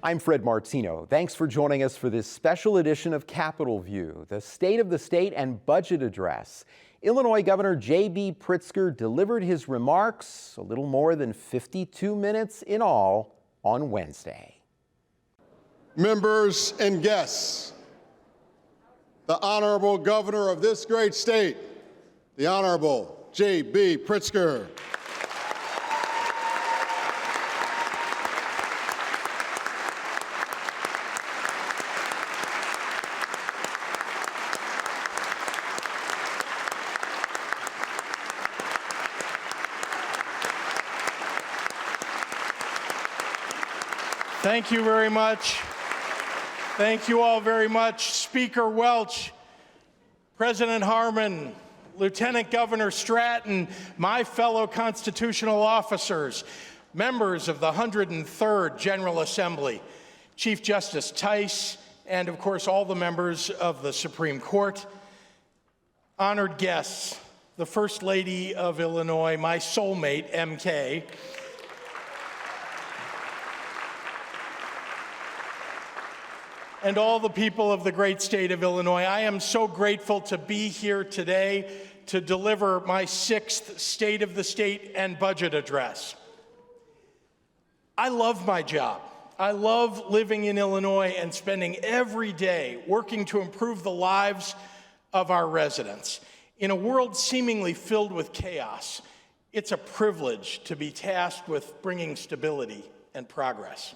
I'm Fred Martino. Thanks for joining us for this special edition of CapitolView, the State of the State and Budget Address. Illinois Governor JB Pritzker delivered his remarks a little more than 52 minutes in all on Wednesday. Members and guests, the Honorable Governor of this great state, the Honorable JB Pritzker. Thank you very much. Thank you all very much. Speaker Welch, President Harmon, Lieutenant Governor Stratton, my fellow constitutional officers, members of the 103rd General Assembly, Chief Justice Tice, and of course all the members of the Supreme Court, honored guests, the First Lady of Illinois, my soulmate, MK, and all the people of the great state of Illinois. I am so grateful to be here today to deliver my 6th State of the State and Budget Address. I love my job. I love living in Illinois and spending every day working to improve the lives of our residents. In a world seemingly filled with chaos, it's a privilege to be tasked with bringing stability and progress.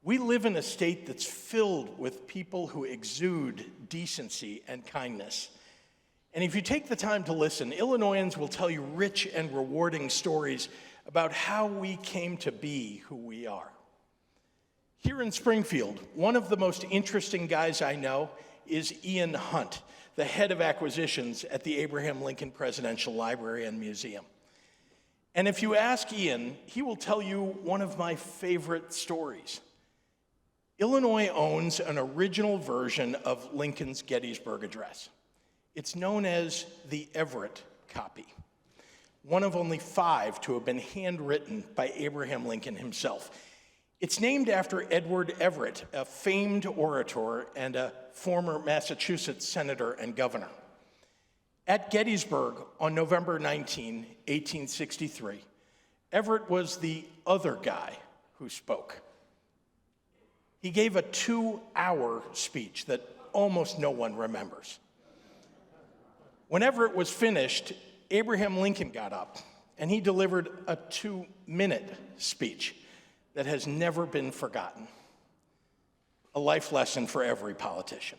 We live in a state that's filled with people who exude decency and kindness. And if you take the time to listen, Illinoisans will tell you rich and rewarding stories about how we came to be who we are. Here in Springfield, one of the most interesting guys I know is Ian Hunt, the head of acquisitions at the Abraham Lincoln Presidential Library and Museum. And if you ask Ian, he will tell you one of my favorite stories. Illinois owns an original version of Lincoln's Gettysburg Address. It's known as the Everett copy, one of only 5 to have been handwritten by Abraham Lincoln himself. It's named after Edward Everett, a famed orator and a former Massachusetts senator and governor. At Gettysburg on November 19, 1863, Everett was the other guy who spoke. He gave a 2-hour speech that almost no one remembers. Whenever it was finished, Abraham Lincoln got up and he delivered a 2-minute speech that has never been forgotten. A life lesson for every politician.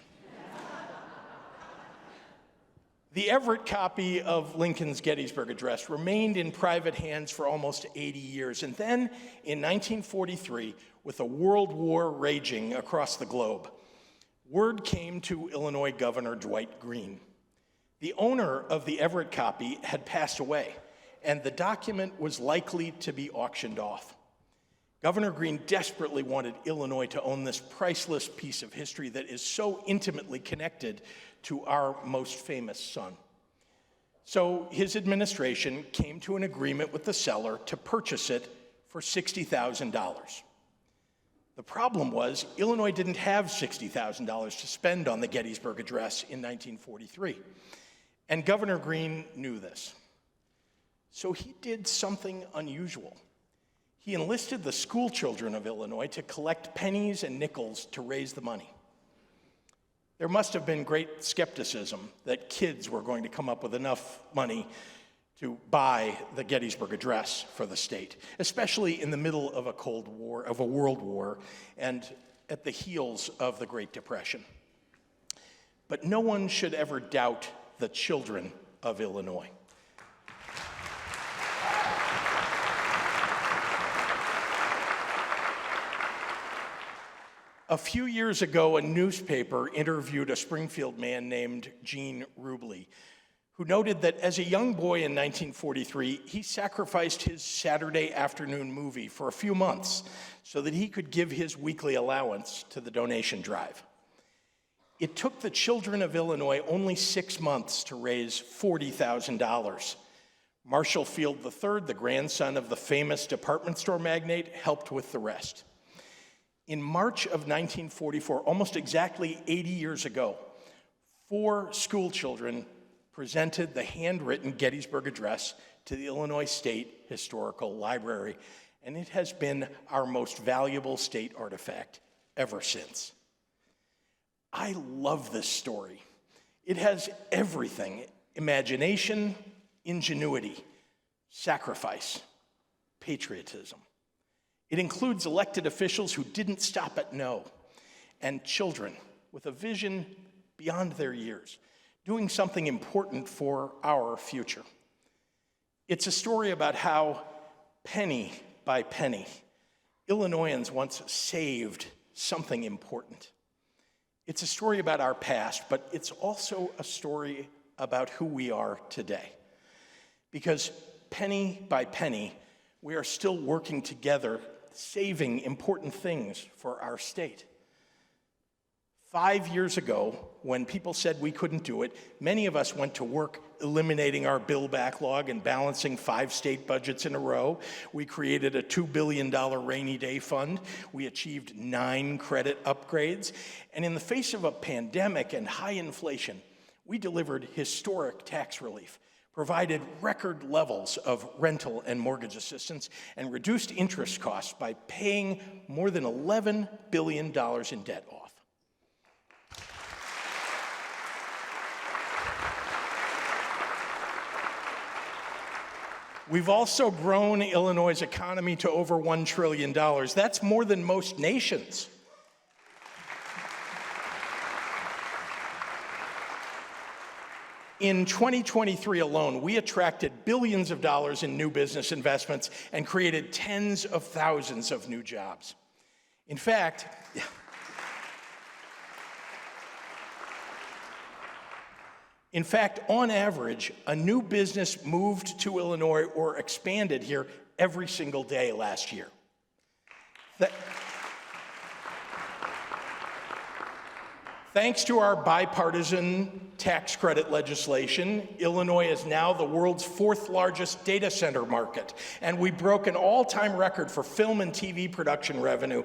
The Everett copy of Lincoln's Gettysburg Address remained in private hands for almost 80 years. And then in 1943, with a world war raging across the globe, word came to Illinois Governor Dwight Green. The owner of the Everett copy had passed away, and the document was likely to be auctioned off. Governor Green desperately wanted Illinois to own this priceless piece of history that is so intimately connected to our most famous son. So his administration came to an agreement with the seller to purchase it for $60,000. The problem was Illinois didn't have $60,000 to spend on the Gettysburg Address in 1943, and Governor Green knew this. So he did something unusual. He enlisted the school children of Illinois to collect pennies and nickels to raise the money. There must have been great skepticism that kids were going to come up with enough money to buy the Gettysburg Address for the state, especially in the middle of a Cold War, of a world war, and at the heels of the Great Depression. But no one should ever doubt the children of Illinois. A few years ago, a newspaper interviewed a Springfield man named Gene Rubley, who noted that as a young boy in 1943, he sacrificed his Saturday afternoon movie for a few months so that he could give his weekly allowance to the donation drive. It took the children of Illinois only 6 months to raise $40,000. Marshall Field III, the grandson of the famous department store magnate, helped with the rest. In March of 1944, almost exactly 80 years ago, 4 school children presented the handwritten Gettysburg Address to the Illinois State Historical Library, and it has been our most valuable state artifact ever since. I love this story. It has everything: imagination, ingenuity, sacrifice, patriotism. It includes elected officials who didn't stop at no, and children with a vision beyond their years, doing something important for our future. It's a story about how, penny by penny, Illinoisans once saved something important. It's a story about our past, but it's also a story about who we are today. Because penny by penny, we are still working together, saving important things for our state. 5 years ago, when people said we couldn't do it, many of us went to work eliminating our bill backlog and balancing 5 state budgets in a row. We created a $2 billion rainy day fund. We achieved 9 credit upgrades. And in the face of a pandemic and high inflation, we delivered historic tax relief, provided record levels of rental and mortgage assistance, and reduced interest costs by paying more than $11 billion in debt off. We've also grown Illinois' economy to over $1 trillion. That's more than most nations. In 2023 alone, we attracted billions of dollars in new business investments and created tens of thousands of new jobs. In fact, on average, a new business moved to Illinois or expanded here every single day last year. Thanks to our bipartisan tax credit legislation, Illinois is now the world's 4th largest data center market, and we broke an all-time record for film and TV production revenue.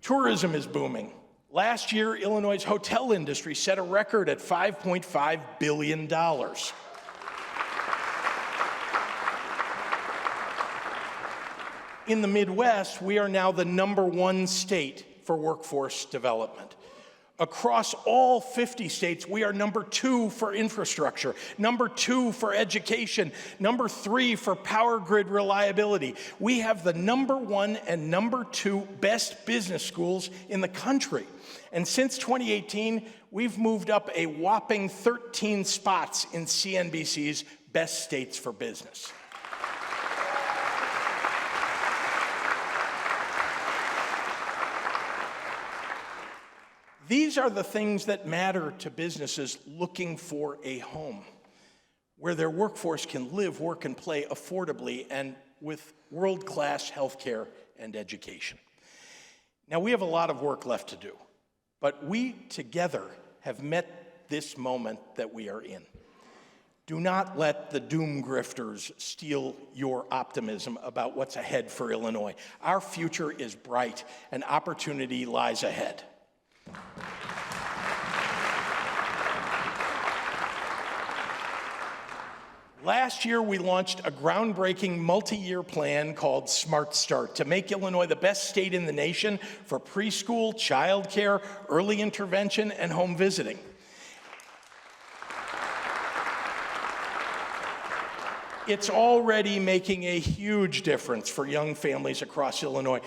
Tourism is booming. Last year, Illinois' hotel industry set a record at $5.5 billion. In the Midwest, we are now the #1 state for workforce development. Across all 50 states, we are #2 for infrastructure, #2 for education, #3 for power grid reliability. We have the #1 and #2 best business schools in the country. And since 2018, we've moved up a whopping 13 spots in CNBC's Best States for Business. These are the things that matter to businesses looking for a home, where their workforce can live, work, and play affordably and with world-class healthcare and education. Now, we have a lot of work left to do, but we together have met this moment that we are in. Do not let the doom grifters steal your optimism about what's ahead for Illinois. Our future is bright, and opportunity lies ahead. Last year, we launched a groundbreaking multi-year plan called Smart Start to make Illinois the best state in the nation for preschool, childcare, early intervention, and home visiting. It's already making a huge difference for young families across Illinois.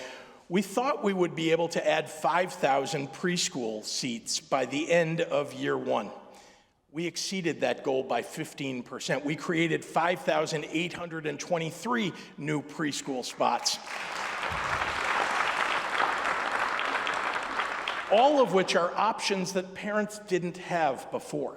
We thought we would be able to add 5,000 preschool seats by the end of year 1. We exceeded that goal by 15%. We created 5,823 new preschool spots, all of which are options that parents didn't have before.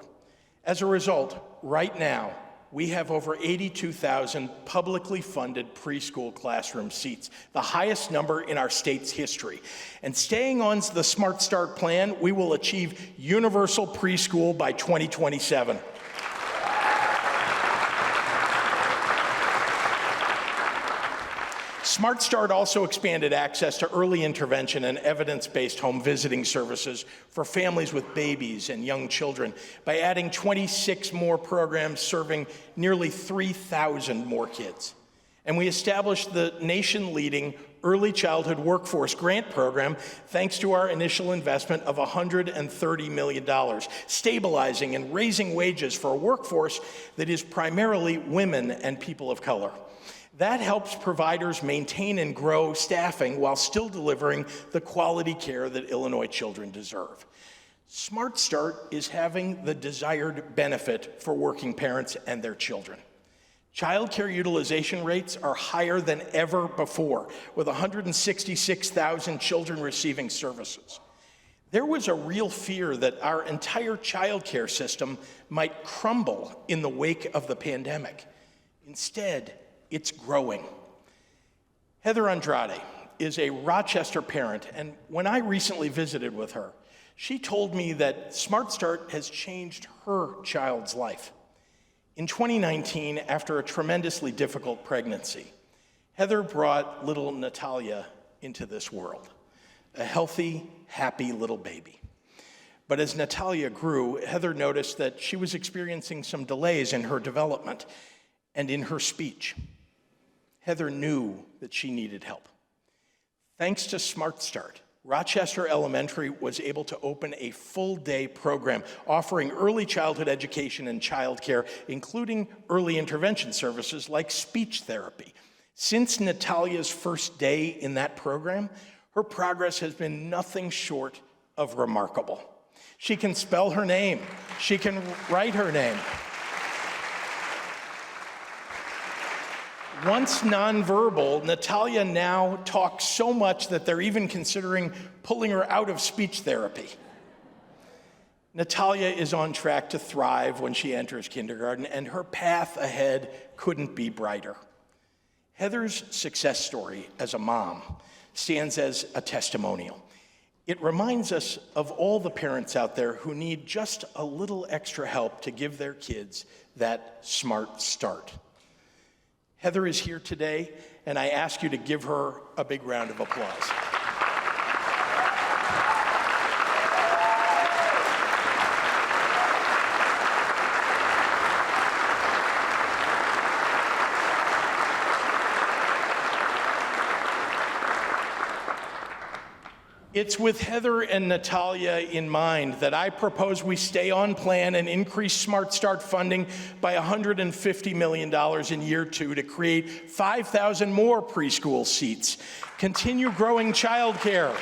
As a result, right now, we have over 82,000 publicly funded preschool classroom seats, the highest number in our state's history. And staying on the Smart Start plan, we will achieve universal preschool by 2027. Smart Start also expanded access to early intervention and evidence-based home visiting services for families with babies and young children by adding 26 more programs serving nearly 3,000 more kids. And we established the nation-leading Early Childhood Workforce Grant Program thanks to our initial investment of $130 million, stabilizing and raising wages for a workforce that is primarily women and people of color. That helps providers maintain and grow staffing while still delivering the quality care that Illinois children deserve. Smart Start is having the desired benefit for working parents and their children. Child care utilization rates are higher than ever before, with 166,000 children receiving services. There was a real fear that our entire child care system might crumble in the wake of the pandemic. Instead, it's growing. Heather Andrade is a Rochester parent, and when I recently visited with her, she told me that Smart Start has changed her child's life. In 2019, after a tremendously difficult pregnancy, Heather brought little Natalia into this world, a healthy, happy little baby. But as Natalia grew, Heather noticed that she was experiencing some delays in her development and in her speech. Heather knew that she needed help. Thanks to Smart Start, Rochester Elementary was able to open a full-day program offering early childhood education and childcare, including early intervention services like speech therapy. Since Natalia's first day in that program, her progress has been nothing short of remarkable. She can spell her name. She can write her name. Once nonverbal, Natalia now talks so much that they're even considering pulling her out of speech therapy. Natalia is on track to thrive when she enters kindergarten, and her path ahead couldn't be brighter. Heather's success story as a mom stands as a testimonial. It reminds us of all the parents out there who need just a little extra help to give their kids that smart start. Heather is here today, and I ask you to give her a big round of applause. It's with Heather and Natalia in mind that I propose we stay on plan and increase Smart Start funding by $150 million in year 2 to create 5,000 more preschool seats, continue growing childcare,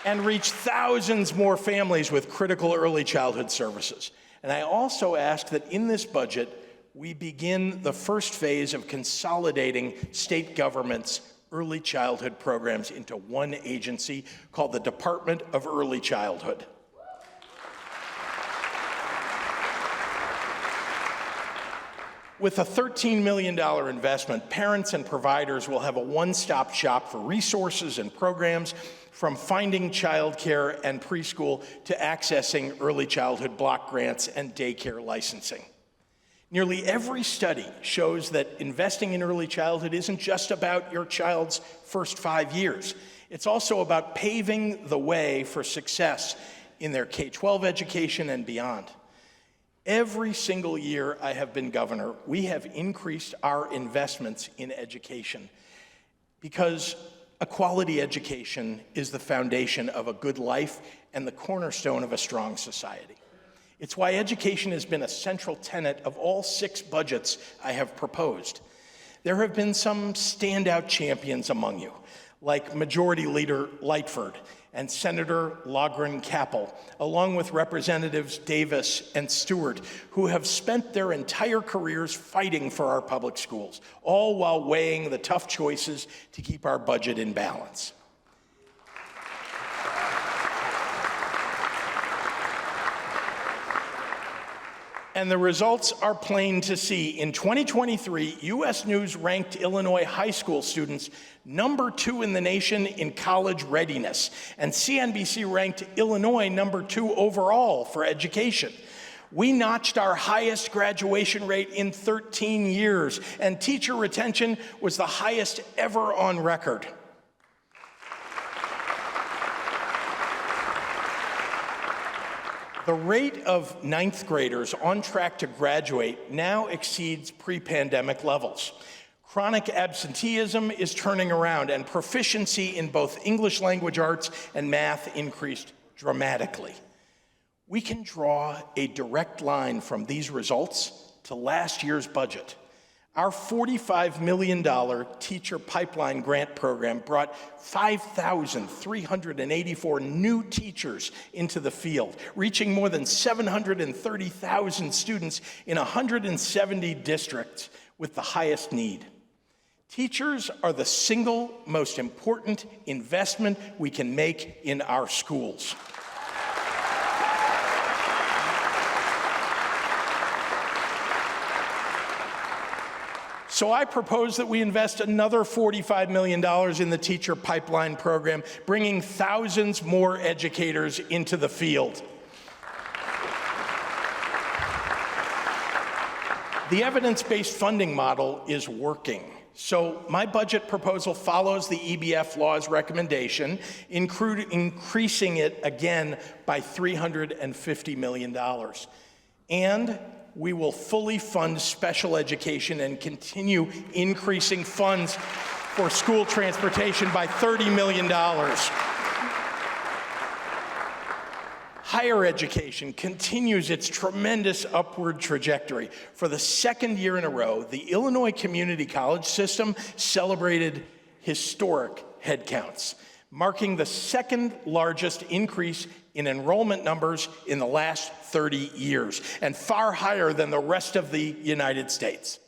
and reach thousands more families with critical early childhood services. And I also ask that in this budget, we begin the first phase of consolidating state government's early childhood programs into one agency called the Department of Early Childhood. With a $13 million investment, parents and providers will have a one-stop shop for resources and programs, from finding childcare and preschool to accessing early childhood block grants and daycare licensing. Nearly every study shows that investing in early childhood isn't just about your child's first 5 years. It's also about paving the way for success in their K-12 education and beyond. Every single year I have been governor, we have increased our investments in education because a quality education is the foundation of a good life and the cornerstone of a strong society. It's why education has been a central tenet of all 6 budgets I have proposed. There have been some standout champions among you, like Majority Leader Lightford and Senator Logren-Capel, along with Representatives Davis and Stewart, who have spent their entire careers fighting for our public schools, all while weighing the tough choices to keep our budget in balance. And the results are plain to see. In 2023, U.S. News ranked Illinois high school students number 2 in the nation in college readiness, and CNBC ranked Illinois number 2 overall for education. We notched our highest graduation rate in 13 years, and teacher retention was the highest ever on record. The rate of ninth graders on track to graduate now exceeds pre-pandemic levels. Chronic absenteeism is turning around, and proficiency in both English language arts and math increased dramatically. We can draw a direct line from these results to last year's budget. Our $45 million teacher pipeline grant program brought 5,384 new teachers into the field, reaching more than 730,000 students in 170 districts with the highest need. Teachers are the single most important investment we can make in our schools. So I propose that we invest another $45 million in the teacher pipeline program, bringing thousands more educators into the field. The evidence-based funding model is working. So my budget proposal follows the EBF law's recommendation, increasing it again by $350 million. And we will fully fund special education and continue increasing funds for school transportation by $30 million. Higher education continues its tremendous upward trajectory. For the second year in a row, the Illinois Community College system celebrated historic headcounts, marking the second largest increase in enrollment numbers in the last 30 years, and far higher than the rest of the United States.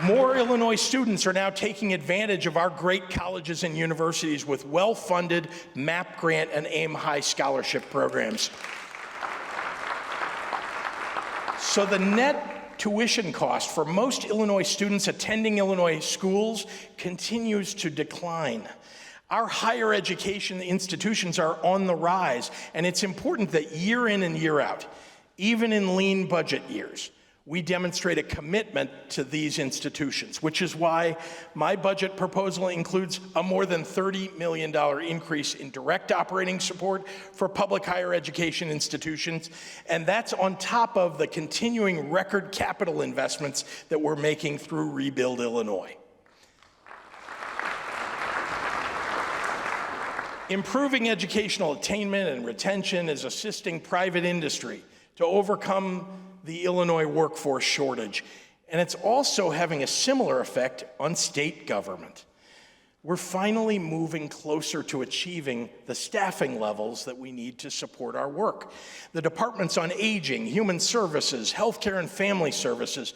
More Illinois students are now taking advantage of our great colleges and universities with well-funded MAP grant and AIM High scholarship programs. So the net tuition cost for most Illinois students attending Illinois schools continues to decline. Our higher education institutions are on the rise, and it's important that year in and year out, even in lean budget years, we demonstrate a commitment to these institutions, which is why my budget proposal includes a more than $30 million increase in direct operating support for public higher education institutions, and that's on top of the continuing record capital investments that we're making through Rebuild Illinois. Improving educational attainment and retention is assisting private industry to overcome the Illinois workforce shortage, and it's also having a similar effect on state government. We're finally moving closer to achieving the staffing levels that we need to support our work. The departments on aging, human services, healthcare and family services,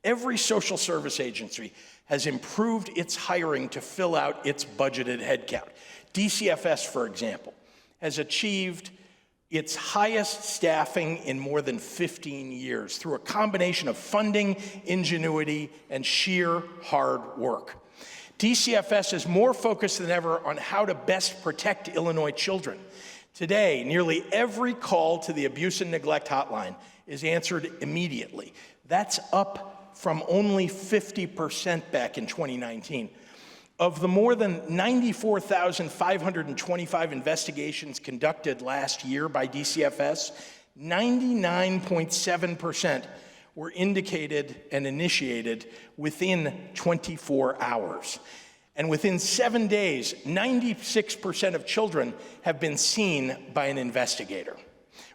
every social service agency has improved its hiring to fill out its budgeted headcount. DCFS, for example, has achieved its highest staffing in more than 15 years through a combination of funding, ingenuity, and sheer hard work. DCFS is more focused than ever on how to best protect Illinois children. Today, nearly every call to the abuse and neglect hotline is answered immediately. That's up from only 50% back in 2019. Of the more than 94,525 investigations conducted last year by DCFS, 99.7% were indicated and initiated within 24 hours. And within 7 days, 96% of children have been seen by an investigator.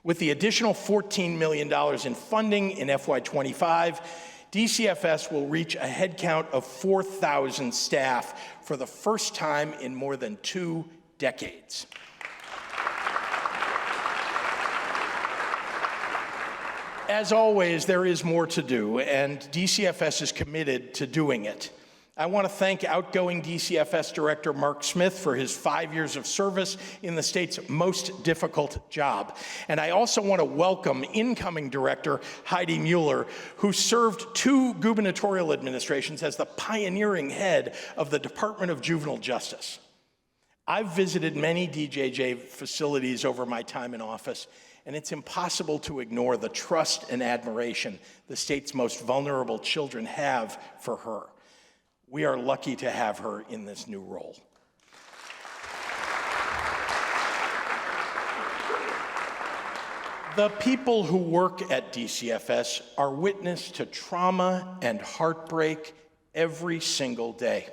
With the additional $14 million in funding in FY25, DCFS will reach a headcount of 4,000 staff for the first time in more than 2 decades. As always, there is more to do, and DCFS is committed to doing it. I want to thank outgoing DCFS Director Mark Smith for his 5 years of service in the state's most difficult job. And I also want to welcome incoming Director Heidi Mueller, who served 2 gubernatorial administrations as the pioneering head of the Department of Juvenile Justice. I've visited many DJJ facilities over my time in office, and it's impossible to ignore the trust and admiration the state's most vulnerable children have for her. We are lucky to have her in this new role. The people who work at DCFS are witness to trauma and heartbreak every single day.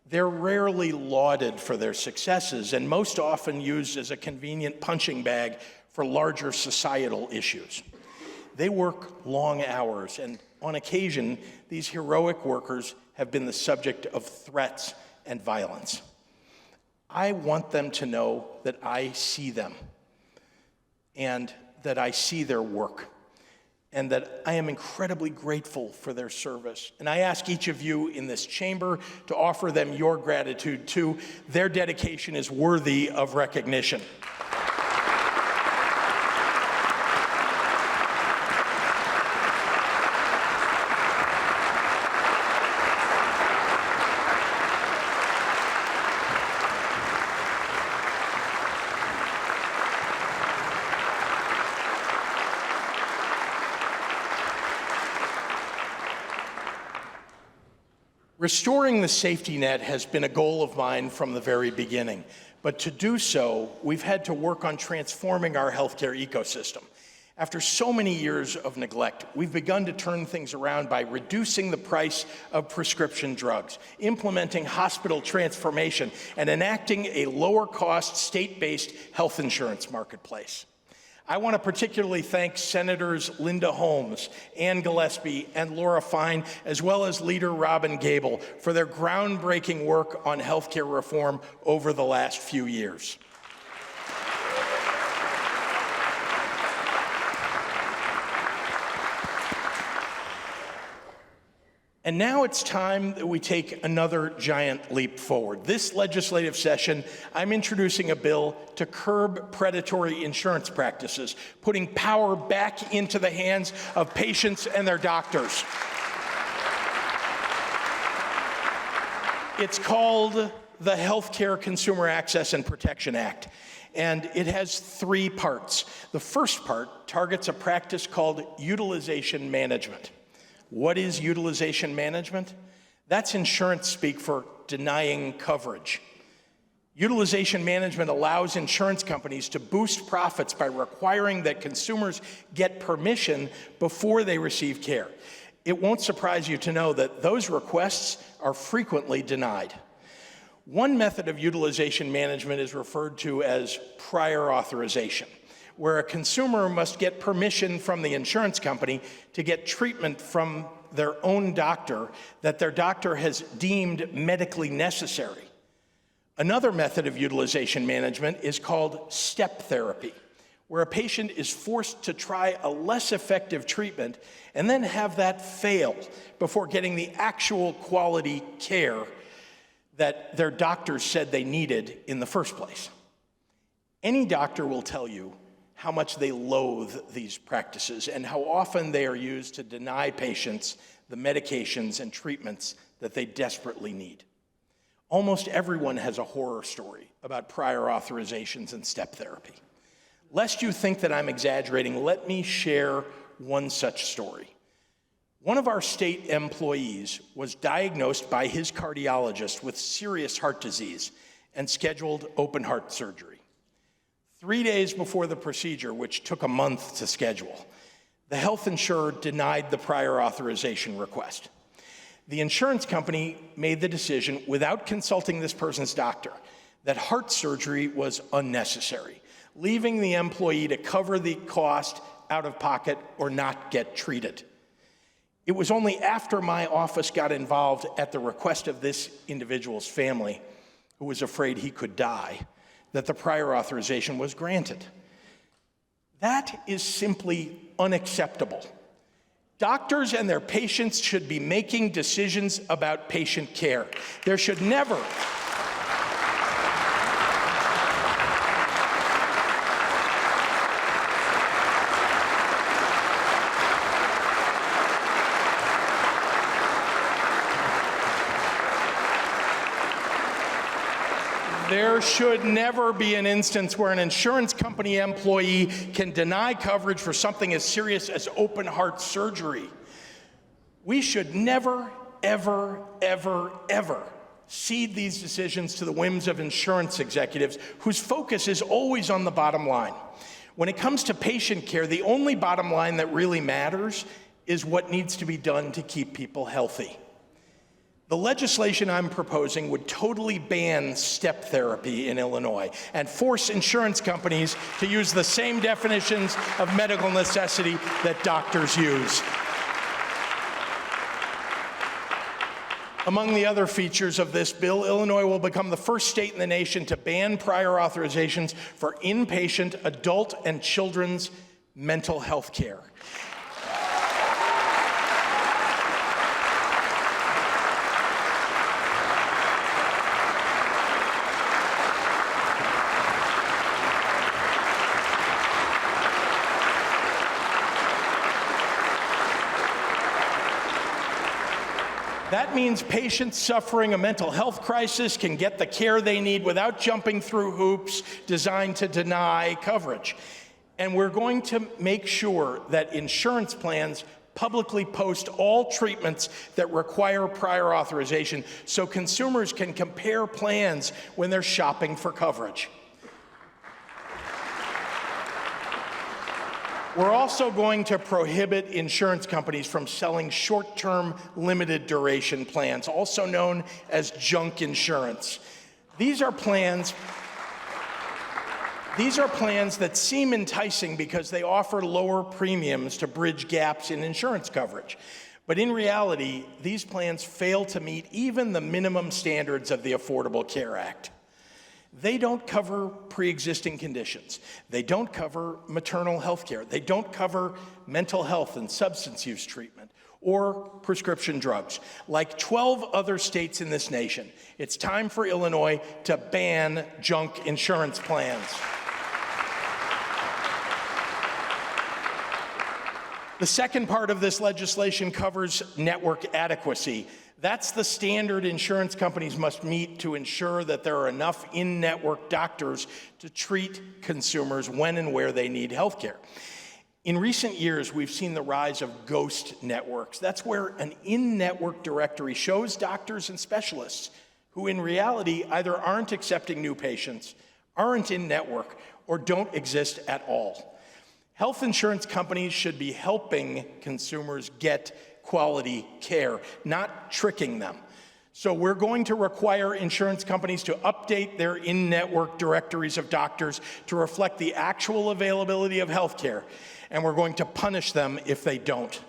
They're rarely lauded for their successes and most often used as a convenient punching bag for larger societal issues. They work long hours, and on occasion, these heroic workers have been the subject of threats and violence. I want them to know that I see them, and that I see their work, and that I am incredibly grateful for their service. And I ask each of you in this chamber to offer them your gratitude too. Their dedication is worthy of recognition. Restoring the safety net has been a goal of mine from the very beginning, but to do so, we've had to work on transforming our healthcare ecosystem. After so many years of neglect, we've begun to turn things around by reducing the price of prescription drugs, implementing hospital transformation, and enacting a lower-cost, state-based health insurance marketplace. I want to particularly thank Senators Linda Holmes, Ann Gillespie, and Laura Fine, as well as Leader Robin Gable, for their groundbreaking work on healthcare reform over the last few years. And now it's time that we take another giant leap forward. This legislative session, I'm introducing a bill to curb predatory insurance practices, putting power back into the hands of patients and their doctors. It's called the Healthcare Consumer Access and Protection Act, and it has three parts. The first part targets a practice called utilization management. What is utilization management? That's insurance speak for denying coverage. Utilization management allows insurance companies to boost profits by requiring that consumers get permission before they receive care. It won't surprise you to know that those requests are frequently denied. One method of utilization management is referred to as prior authorization, where a consumer must get permission from the insurance company to get treatment from their own doctor that their doctor has deemed medically necessary. Another method of utilization management is called step therapy, where a patient is forced to try a less effective treatment and then have that fail before getting the actual quality care that their doctor said they needed in the first place. Any doctor will tell you how much they loathe these practices and how often they are used to deny patients the medications and treatments that they desperately need. Almost everyone has a horror story about prior authorizations and step therapy. Lest you think that I'm exaggerating, let me share one such story. One of our state employees was diagnosed by his cardiologist with serious heart disease and scheduled open heart surgery. 3 days before the procedure, which took a month to schedule, the health insurer denied the prior authorization request. The insurance company made the decision, without consulting this person's doctor, that heart surgery was unnecessary, leaving the employee to cover the cost out of pocket or not get treated. It was only after my office got involved at the request of this individual's family, who was afraid he could die, that the prior authorization was granted. That is simply unacceptable. Doctors and their patients should be making decisions about patient care. There should never There should never be an instance where an insurance company employee can deny coverage for something as serious as open heart surgery. We should never, ever, ever, ever cede these decisions to the whims of insurance executives whose focus is always on the bottom line. When it comes to patient care, the only bottom line that really matters is what needs to be done to keep people healthy. The legislation I'm proposing would totally ban step therapy in Illinois and force insurance companies to use the same definitions of medical necessity that doctors use. Among the other features of this bill, Illinois will become the first state in the nation to ban prior authorizations for inpatient adult and children's mental health care. That means patients suffering a mental health crisis can get the care they need without jumping through hoops designed to deny coverage. And we're going to make sure that insurance plans publicly post all treatments that require prior authorization so consumers can compare plans when they're shopping for coverage. We're also going to prohibit insurance companies from selling short-term limited duration plans, also known as junk insurance. These are plans that seem enticing because they offer lower premiums to bridge gaps in insurance coverage. But in reality, these plans fail to meet even the minimum standards of the Affordable Care Act. They don't cover pre-existing conditions. They don't cover maternal health care. They don't cover mental health and substance use treatment or prescription drugs. Like 12 other states in this nation, it's time for Illinois to ban junk insurance plans. The second part of this legislation covers network adequacy. That's the standard insurance companies must meet to ensure that there are enough in-network doctors to treat consumers when and where they need health care. In recent years, we've seen the rise of ghost networks. That's where an in-network directory shows doctors and specialists who in reality either aren't accepting new patients, aren't in-network, or don't exist at all. Health insurance companies should be helping consumers get quality care, not tricking them. So we're going to require insurance companies to update their in-network directories of doctors to reflect the actual availability of health care, and we're going to punish them if they don't.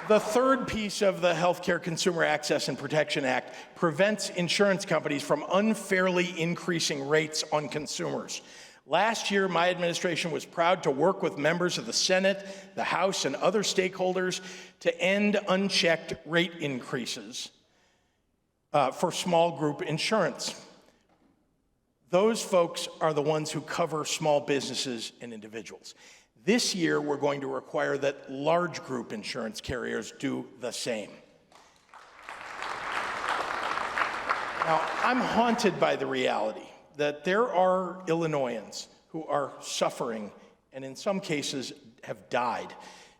The third piece of the Healthcare Consumer Access and Protection Act prevents insurance companies from unfairly increasing rates on consumers. Last year, my administration was proud to work with members of the Senate, the House, and other stakeholders to end unchecked rate increases for small group insurance. Those folks are the ones who cover small businesses and individuals. This year, we're going to require that large group insurance carriers do the same. Now, I'm haunted by the reality that there are Illinoisans who are suffering and in some cases have died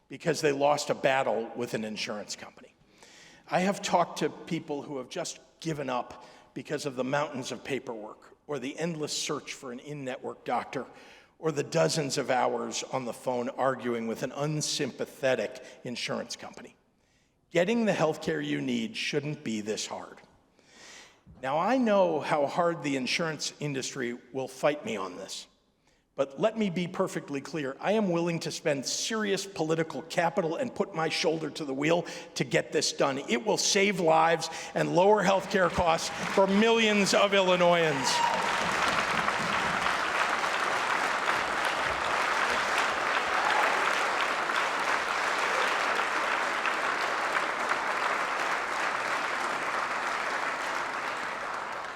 because they lost a battle with an insurance company. I have talked to people who have just given up because of the mountains of paperwork or the endless search for an in-network doctor or the dozens of hours on the phone arguing with an unsympathetic insurance company. Getting the health care you need shouldn't be this hard. Now, I know how hard the insurance industry will fight me on this, but let me be perfectly clear. I am willing to spend serious political capital and put my shoulder to the wheel to get this done. It will save lives and lower health care costs for millions of Illinoisans.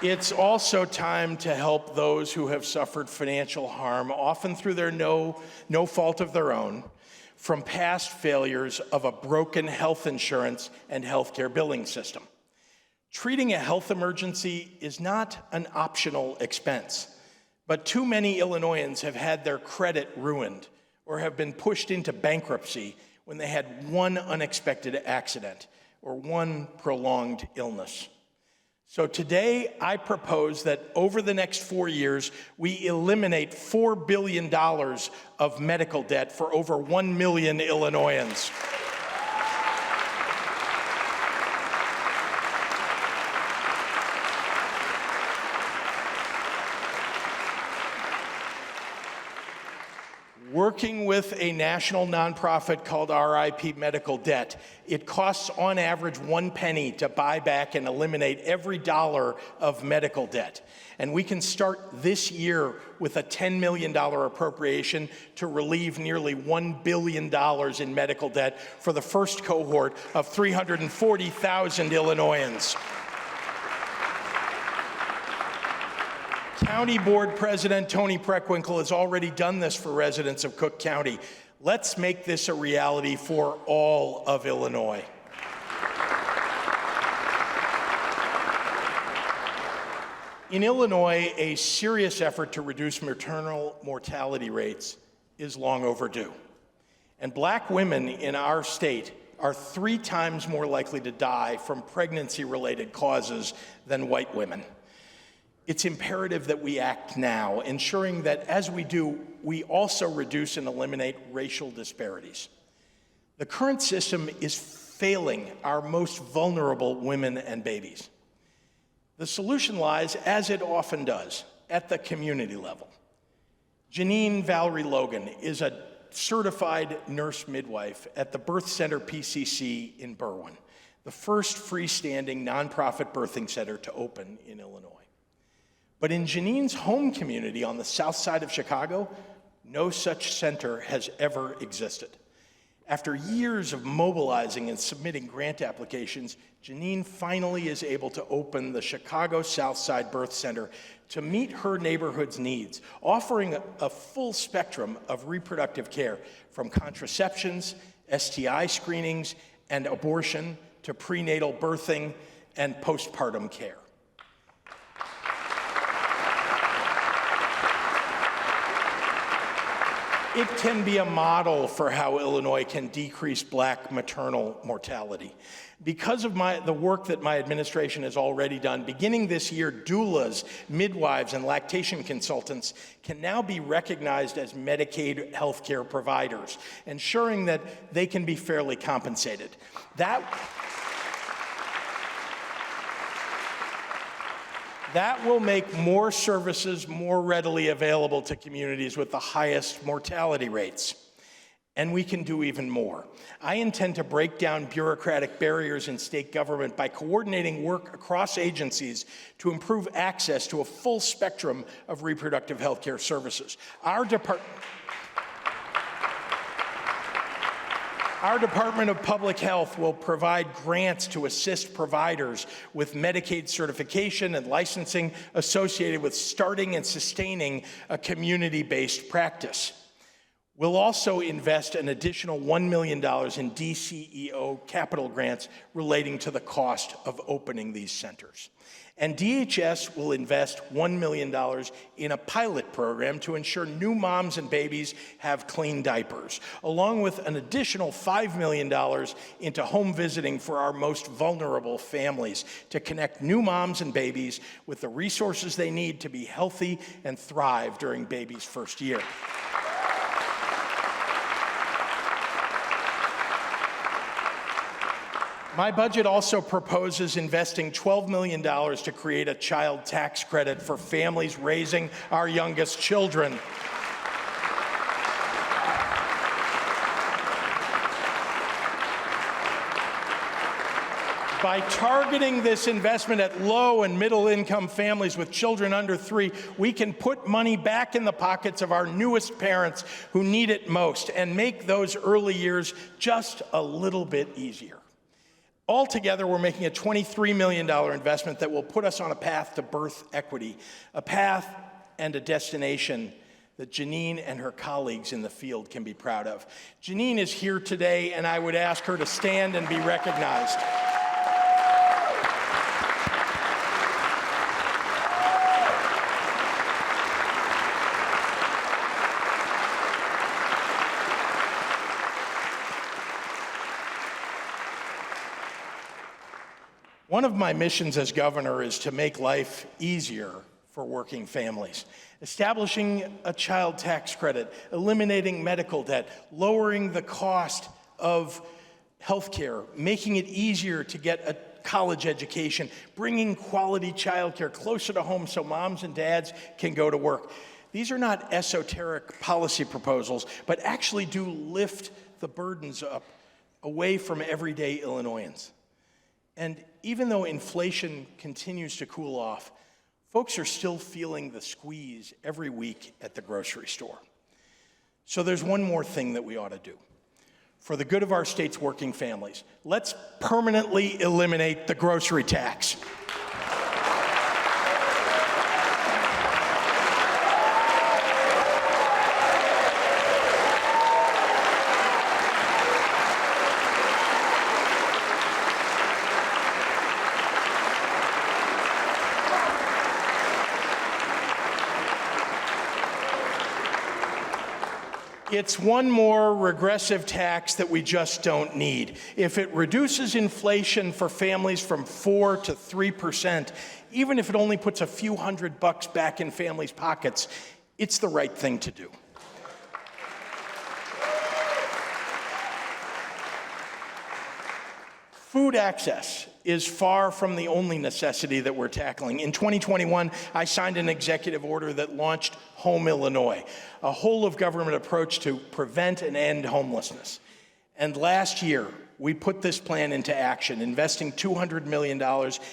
It's also time to help those who have suffered financial harm, often through their no fault of their own. from past failures of a broken health insurance and healthcare billing system. Treating a health emergency is not an optional expense, but too many Illinoisans have had their credit ruined or have been pushed into bankruptcy when they had one unexpected accident or one prolonged illness. So today, I propose that over the next 4 years, we eliminate $4 billion of medical debt for over 1 million Illinoisans. Working with a national nonprofit called RIP Medical Debt, it costs on average 1 penny to buy back and eliminate every dollar of medical debt. And we can start this year with a $10 million appropriation to relieve nearly $1 billion in medical debt for the first cohort of 340,000 Illinoisans. County Board President Tony Preckwinkle has already done this for residents of Cook County. Let's make this a reality for all of Illinois. In Illinois, a serious effort to reduce maternal mortality rates is long overdue. And Black women in our state are 3 times more likely to die from pregnancy-related causes than white women. It's imperative that we act now, ensuring that as we do, we also reduce and eliminate racial disparities. The current system is failing our most vulnerable women and babies. The solution lies, as it often does, at the community level. Janine Valerie Logan is a certified nurse midwife at the Birth Center PCC in Berwyn, the first freestanding nonprofit birthing center to open in Illinois. But in Janine's home community on the south side of Chicago, no such center has ever existed. After years of mobilizing and submitting grant applications, Janine finally is able to open the Chicago Southside Birth Center to meet her neighborhood's needs, offering a full spectrum of reproductive care, from contraceptions, STI screenings, and abortion to prenatal birthing and postpartum care. It can be a model for how Illinois can decrease Black maternal mortality. Because of the work that my administration has already done, beginning this year, doulas, midwives, and lactation consultants can now be recognized as Medicaid healthcare providers, ensuring that they can be fairly compensated. That will make more services more readily available to communities with the highest mortality rates. And we can do even more. I intend to break down bureaucratic barriers in state government by coordinating work across agencies to improve access to a full spectrum of reproductive health care services. Our Department of Public Health will provide grants to assist providers with Medicaid certification and licensing associated with starting and sustaining a community-based practice. We'll also invest an additional $1 million in DCEO capital grants relating to the cost of opening these centers. And DHS will invest $1 million in a pilot program to ensure new moms and babies have clean diapers, along with an additional $5 million into home visiting for our most vulnerable families to connect new moms and babies with the resources they need to be healthy and thrive during baby's first year. My budget also proposes investing $12 million to create a child tax credit for families raising our youngest children. By targeting this investment at low and middle income families with children under 3, we can put money back in the pockets of our newest parents who need it most and make those early years just a little bit easier. Altogether, we're making a $23 million investment that will put us on a path to birth equity, a path and a destination that Janine and her colleagues in the field can be proud of. Janine is here today, and I would ask her to stand and be recognized. One of my missions as governor is to make life easier for working families. Establishing a child tax credit, eliminating medical debt, lowering the cost of health care, making it easier to get a college education, bringing quality childcare closer to home so moms and dads can go to work. These are not esoteric policy proposals, but actually do lift the burdens up away from everyday Illinoisans. And even though inflation continues to cool off, folks are still feeling the squeeze every week at the grocery store. So there's one more thing that we ought to do. For the good of our state's working families, let's permanently eliminate the grocery tax. It's one more regressive tax that we just don't need. If it reduces inflation for families from 4% to 3%, even if it only puts a few $100 back in families' pockets, it's the right thing to do. Food access is far from the only necessity that we're tackling. In 2021, I signed an executive order that launched Home Illinois, a whole-of-government approach to prevent and end homelessness. And last year, we put this plan into action, investing $200 million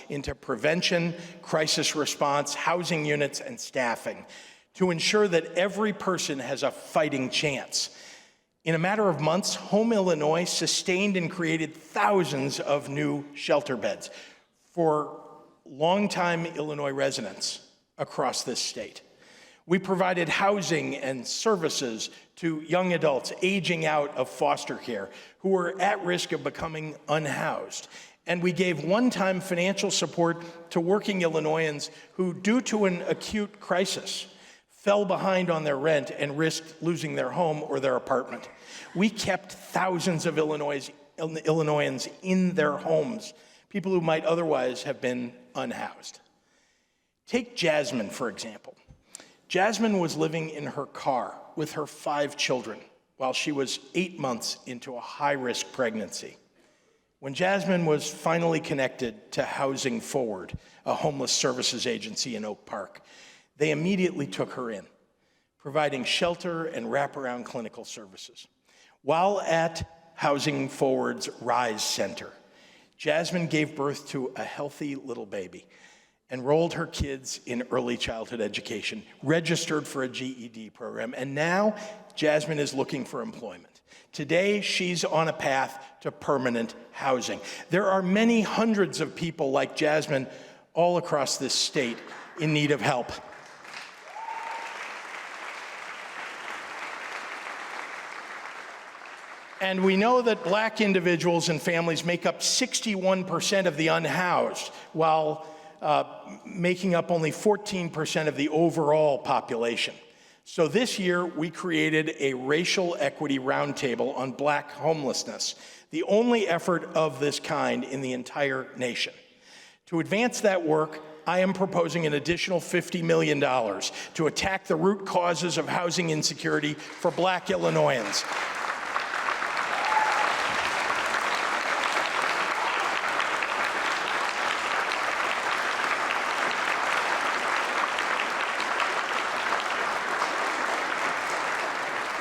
into prevention, crisis response, housing units, and staffing to ensure that every person has a fighting chance. In a matter of months, Home Illinois sustained and created thousands of new shelter beds for longtime Illinois residents across this state. We provided housing and services to young adults aging out of foster care who were at risk of becoming unhoused. And we gave one-time financial support to working Illinoisans who, due to an acute crisis, fell behind on their rent and risked losing their home or their apartment. We kept thousands of Illinoisans in their homes, people who might otherwise have been unhoused. Take Jasmine, for example. Jasmine was living in her car with her 5 children while she was 8 months into a high-risk pregnancy. When Jasmine was finally connected to Housing Forward, a homeless services agency in Oak Park, they immediately took her in, providing shelter and wraparound clinical services. While at Housing Forward's RISE Center, Jasmine gave birth to a healthy little baby, enrolled her kids in early childhood education, registered for a GED program, and now Jasmine is looking for employment. Today, she's on a path to permanent housing. There are many hundreds of people like Jasmine all across this state in need of help. And we know that Black individuals and families make up 61% of the unhoused, while making up only 14% of the overall population. So this year, we created a racial equity roundtable on Black homelessness, the only effort of this kind in the entire nation. To advance that work, I am proposing an additional $50 million to attack the root causes of housing insecurity for Black Illinoisans.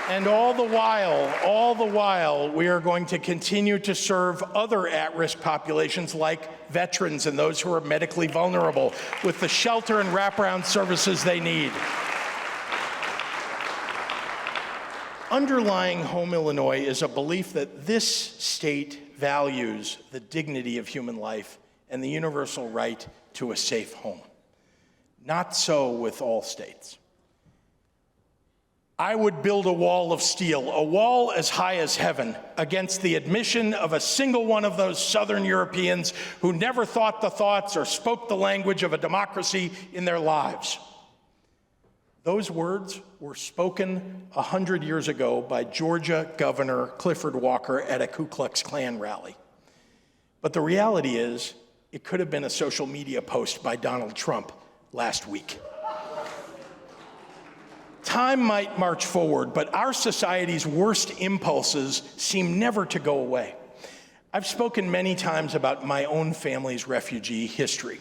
And all the while, we are going to continue to serve other at-risk populations like veterans and those who are medically vulnerable with the shelter and wraparound services they need. Underlying Home Illinois is a belief that this state values the dignity of human life and the universal right to a safe home. Not so with all states. I would build a wall of steel, a wall as high as heaven, against the admission of a single one of those Southern Europeans who never thought the thoughts or spoke the language of a democracy in their lives. Those words were spoken 100 years ago by Georgia Governor Clifford Walker at a Ku Klux Klan rally. But the reality is, it could have been a social media post by Donald Trump last week. Time might march forward, but our society's worst impulses seem never to go away. I've spoken many times about my own family's refugee history.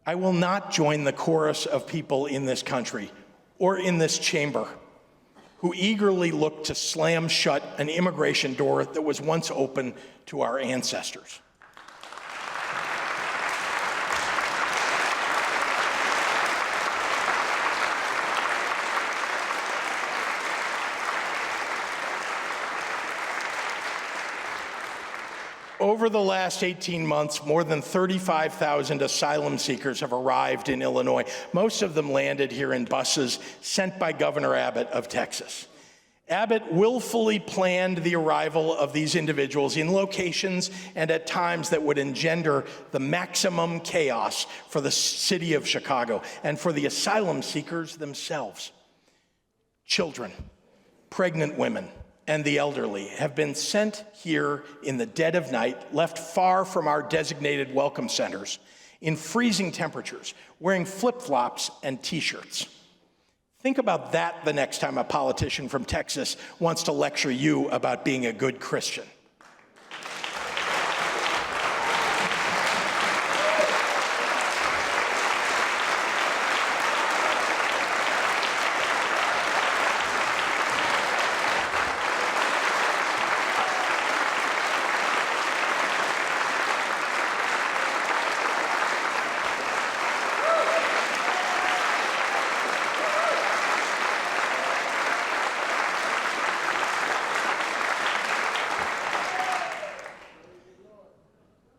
I will not join the chorus of people in this country or in this chamber who eagerly look to slam shut an immigration door that was once open to our ancestors. Over the last 18 months, more than 35,000 asylum seekers have arrived in Illinois. Most of them landed here in buses sent by Governor Abbott of Texas. Abbott willfully planned the arrival of these individuals in locations and at times that would engender the maximum chaos for the city of Chicago and for the asylum seekers themselves. Children, pregnant women, and the elderly have been sent here in the dead of night, left far from our designated welcome centers, in freezing temperatures, wearing flip-flops and t-shirts. Think about that the next time a politician from Texas wants to lecture you about being a good Christian.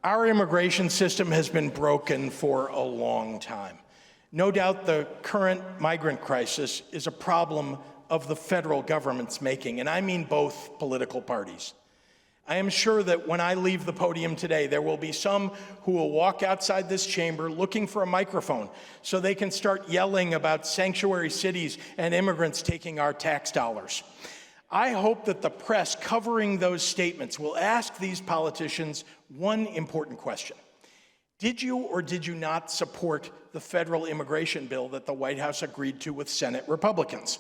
Our immigration system has been broken for a long time. No doubt the current migrant crisis is a problem of the federal government's making, and I mean both political parties. I am sure that when I leave the podium today, there will be some who will walk outside this chamber looking for a microphone so they can start yelling about sanctuary cities and immigrants taking our tax dollars. I hope that the press covering those statements will ask these politicians one important question. Did you or did you not support the federal immigration bill that the White House agreed to with Senate Republicans?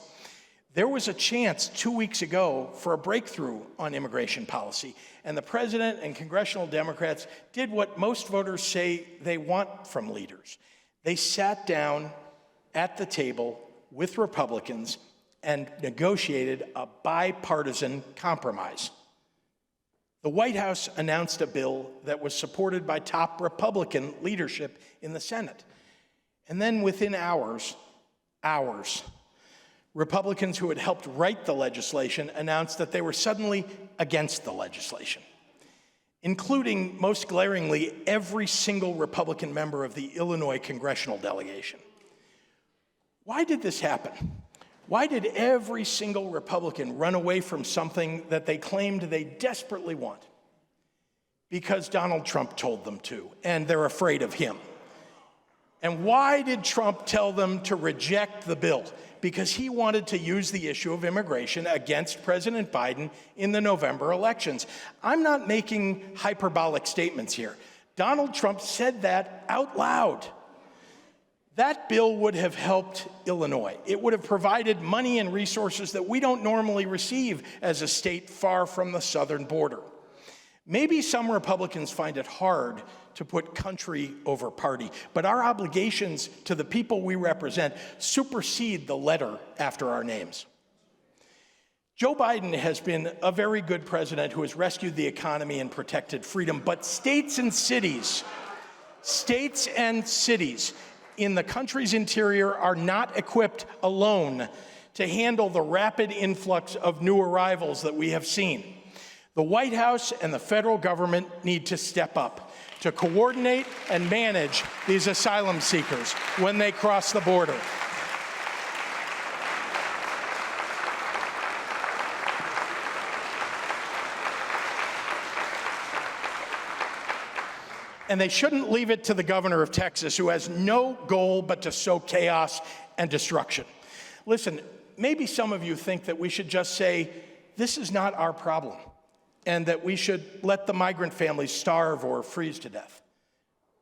There was a chance 2 weeks ago for a breakthrough on immigration policy, and the president and congressional Democrats did what most voters say they want from leaders. They sat down at the table with Republicans and negotiated a bipartisan compromise. The White House announced a bill that was supported by top Republican leadership in the Senate. And then within hours, Republicans who had helped write the legislation announced that they were suddenly against the legislation, including, most glaringly, every single Republican member of the Illinois congressional delegation. Why did this happen? Why did every single Republican run away from something that they claimed they desperately want? Because Donald Trump told them to, and they're afraid of him. And why did Trump tell them to reject the bill? Because he wanted to use the issue of immigration against President Biden in the November elections. I'm not making hyperbolic statements here. Donald Trump said that out loud. That bill would have helped Illinois. It would have provided money and resources that we don't normally receive as a state far from the southern border. Maybe some Republicans find it hard to put country over party, but our obligations to the people we represent supersede the letter after our names. Joe Biden has been a very good president who has rescued the economy and protected freedom, but states and cities in the country's interior are not equipped alone to handle the rapid influx of new arrivals that we have seen. The White House and the federal government need to step up to coordinate and manage these asylum seekers when they cross the border. And they shouldn't leave it to the governor of Texas, who has no goal but to sow chaos and destruction. Listen, maybe some of you think that we should just say, this is not our problem, and that we should let the migrant families starve or freeze to death.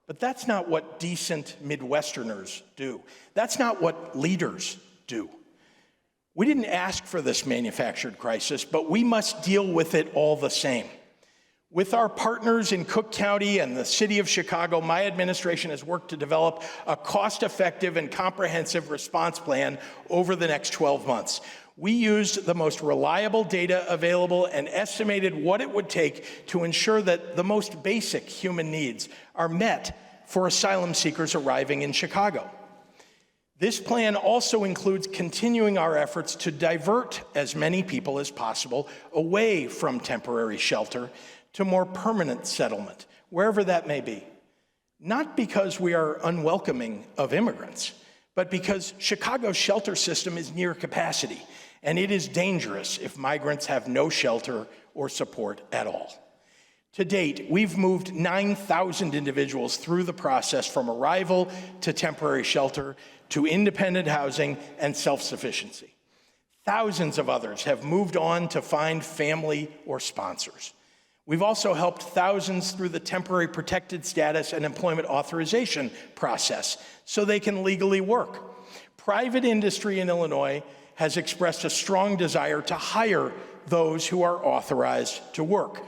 But that's not what decent Midwesterners do. That's not what leaders do. We didn't ask for this manufactured crisis, but we must deal with it all the same. With our partners in Cook County and the city of Chicago, my administration has worked to develop a cost-effective and comprehensive response plan over the next 12 months. We used the most reliable data available and estimated what it would take to ensure that the most basic human needs are met for asylum seekers arriving in Chicago. This plan also includes continuing our efforts to divert as many people as possible away from temporary shelter to more permanent settlement, wherever that may be. Not because we are unwelcoming of immigrants, but because Chicago's shelter system is near capacity, and it is dangerous if migrants have no shelter or support at all. To date, we've moved 9,000 individuals through the process from arrival to temporary shelter to independent housing and self-sufficiency. Thousands of others have moved on to find family or sponsors. We've also helped thousands through the temporary protected status and employment authorization process so they can legally work. Private industry in Illinois has expressed a strong desire to hire those who are authorized to work.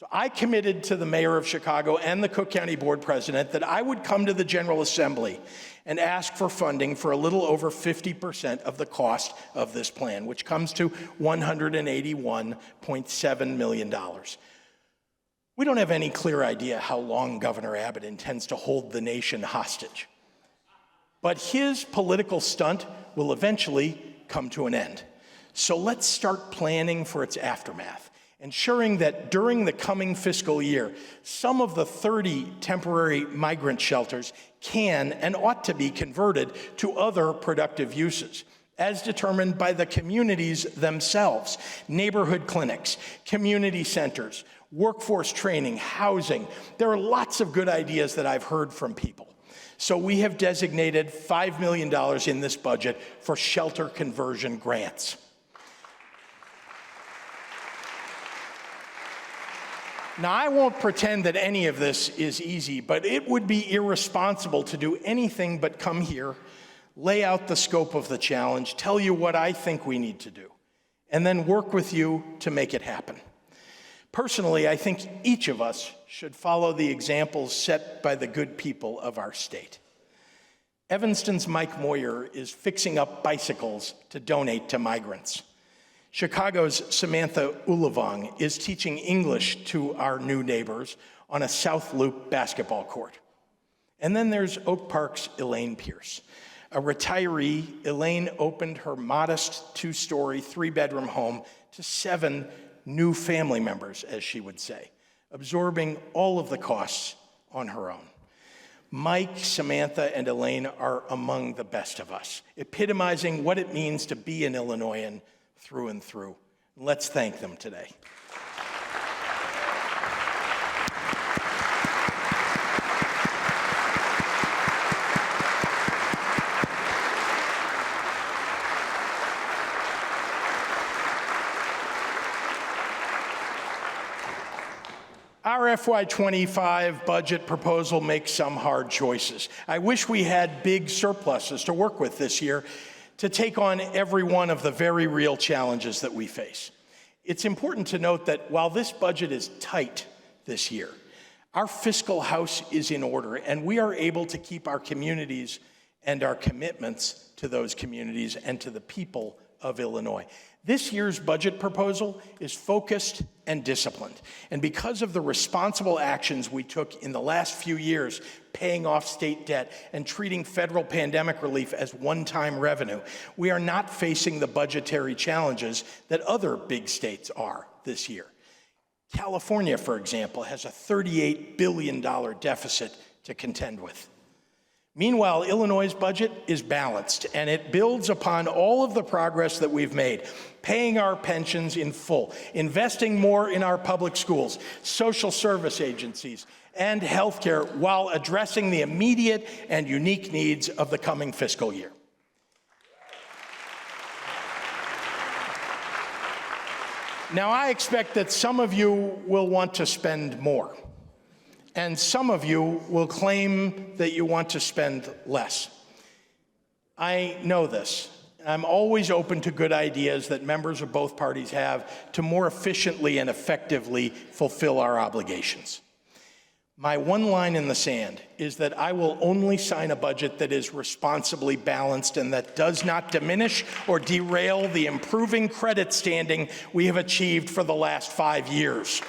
So I committed to the mayor of Chicago and the Cook County Board president that I would come to the General Assembly and ask for funding for a little over 50% of the cost of this plan, which comes to $181.7 million. We don't have any clear idea how long Governor Abbott intends to hold the nation hostage. But his political stunt will eventually come to an end. So let's start planning for its aftermath, ensuring that during the coming fiscal year, some of the 30 temporary migrant shelters can and ought to be converted to other productive uses, as determined by the communities themselves: neighborhood clinics, community centers, workforce training, housing. There are lots of good ideas that I've heard from people. So we have designated $5 million in this budget for shelter conversion grants. Now, I won't pretend that any of this is easy, but it would be irresponsible to do anything but come here, lay out the scope of the challenge, tell you what I think we need to do, and then work with you to make it happen. Personally, I think each of us should follow the examples set by the good people of our state. Evanston's Mike Moyer is fixing up bicycles to donate to migrants. Chicago's Samantha Ulavong is teaching English to our new neighbors on a South Loop basketball court. And then there's Oak Park's Elaine Pierce. A retiree, Elaine opened her modest 2-story, 3-bedroom home to 7 new family members, as she would say, absorbing all of the costs on her own. Mike, Samantha, and Elaine are among the best of us, epitomizing what it means to be an Illinoisan through and through. Let's thank them today. Our FY25 budget proposal makes some hard choices. I wish we had big surpluses to work with this year to take on every one of the very real challenges that we face. It's important to note that while this budget is tight this year, our fiscal house is in order, and we are able to keep our communities and our commitments to those communities and to the people of Illinois. This year's budget proposal is focused and disciplined. And because of the responsible actions we took in the last few years, paying off state debt and treating federal pandemic relief as one-time revenue, we are not facing the budgetary challenges that other big states are this year. California, for example, has a $38 billion deficit to contend with. Meanwhile, Illinois' budget is balanced, and it builds upon all of the progress that we've made, paying our pensions in full, investing more in our public schools, social service agencies, and healthcare, while addressing the immediate and unique needs of the coming fiscal year. Now, I expect that some of you will want to spend more, and some of you will claim that you want to spend less. I know this. I'm always open to good ideas that members of both parties have to more efficiently and effectively fulfill our obligations. My one line in the sand is that I will only sign a budget that is responsibly balanced and that does not diminish or derail the improving credit standing we have achieved for the last 5 years.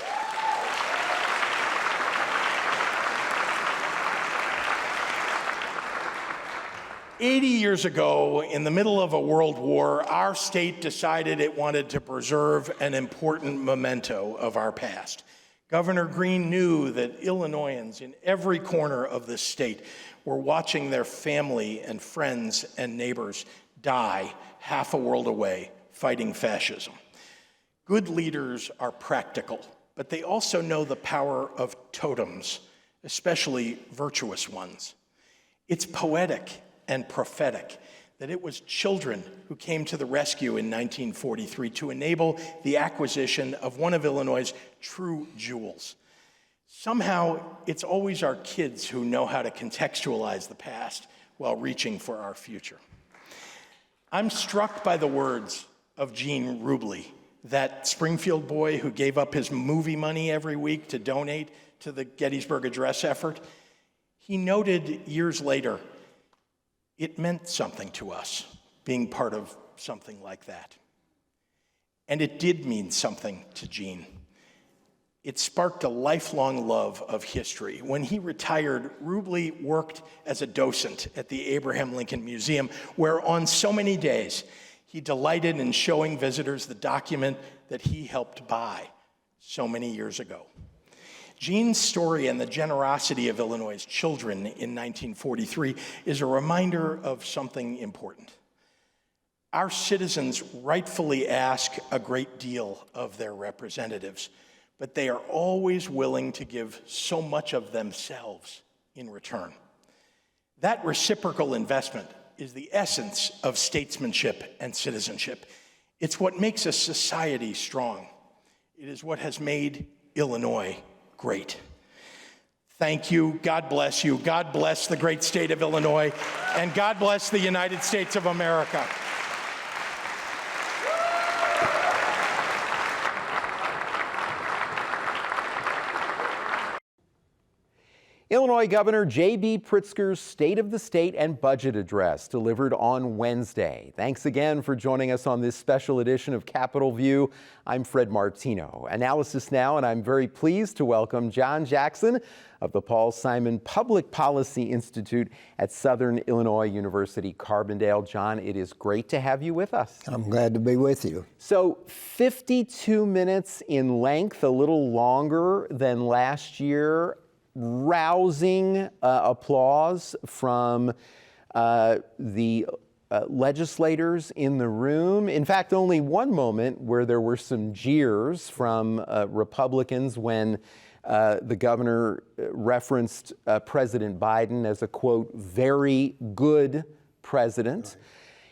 "80 years ago, in the middle of a world war, our state decided it wanted to preserve an important memento of our past. Governor Green knew that Illinoisans in every corner of this state were watching their family and friends and neighbors die half a world away fighting fascism. Good leaders are practical, but they also know the power of totems, especially virtuous ones. It's poetic and prophetic that it was children who came to the rescue in 1943 to enable the acquisition of one of Illinois' true jewels. Somehow, it's always our kids who know how to contextualize the past while reaching for our future. I'm struck by the words of Gene Rubley, that Springfield boy who gave up his movie money every week to donate to the Gettysburg Address effort. He noted years later, it meant something to us, being part of something like that. And it did mean something to Gene. It sparked a lifelong love of history. When he retired, Rubley worked as a docent at the Abraham Lincoln Museum, where on so many days, he delighted in showing visitors the document that he helped buy so many years ago. Gene's story and the generosity of Illinois' children in 1943 is a reminder of something important. Our citizens rightfully ask a great deal of their representatives, but they are always willing to give so much of themselves in return. That reciprocal investment is the essence of statesmanship and citizenship. It's what makes a society strong. It is what has made Illinois great. Thank you. God bless you. God bless the great state of Illinois, and God bless the United States of America. Illinois Governor JB Pritzker's State of the State and Budget Address delivered on Wednesday. Thanks again for joining us on this special edition of Capitol View. I'm Fred Martino. Analysis now, and I'm very pleased to welcome John Jackson of the Paul Simon Public Policy Institute at Southern Illinois University Carbondale. John, it is great to have you with us. I'm glad to be with you. So 52 minutes in length, a little longer than last year. Rousing applause from the legislators in the room. In fact, only one moment where there were some jeers from Republicans when the governor referenced President Biden as a, quote, very good president. Right.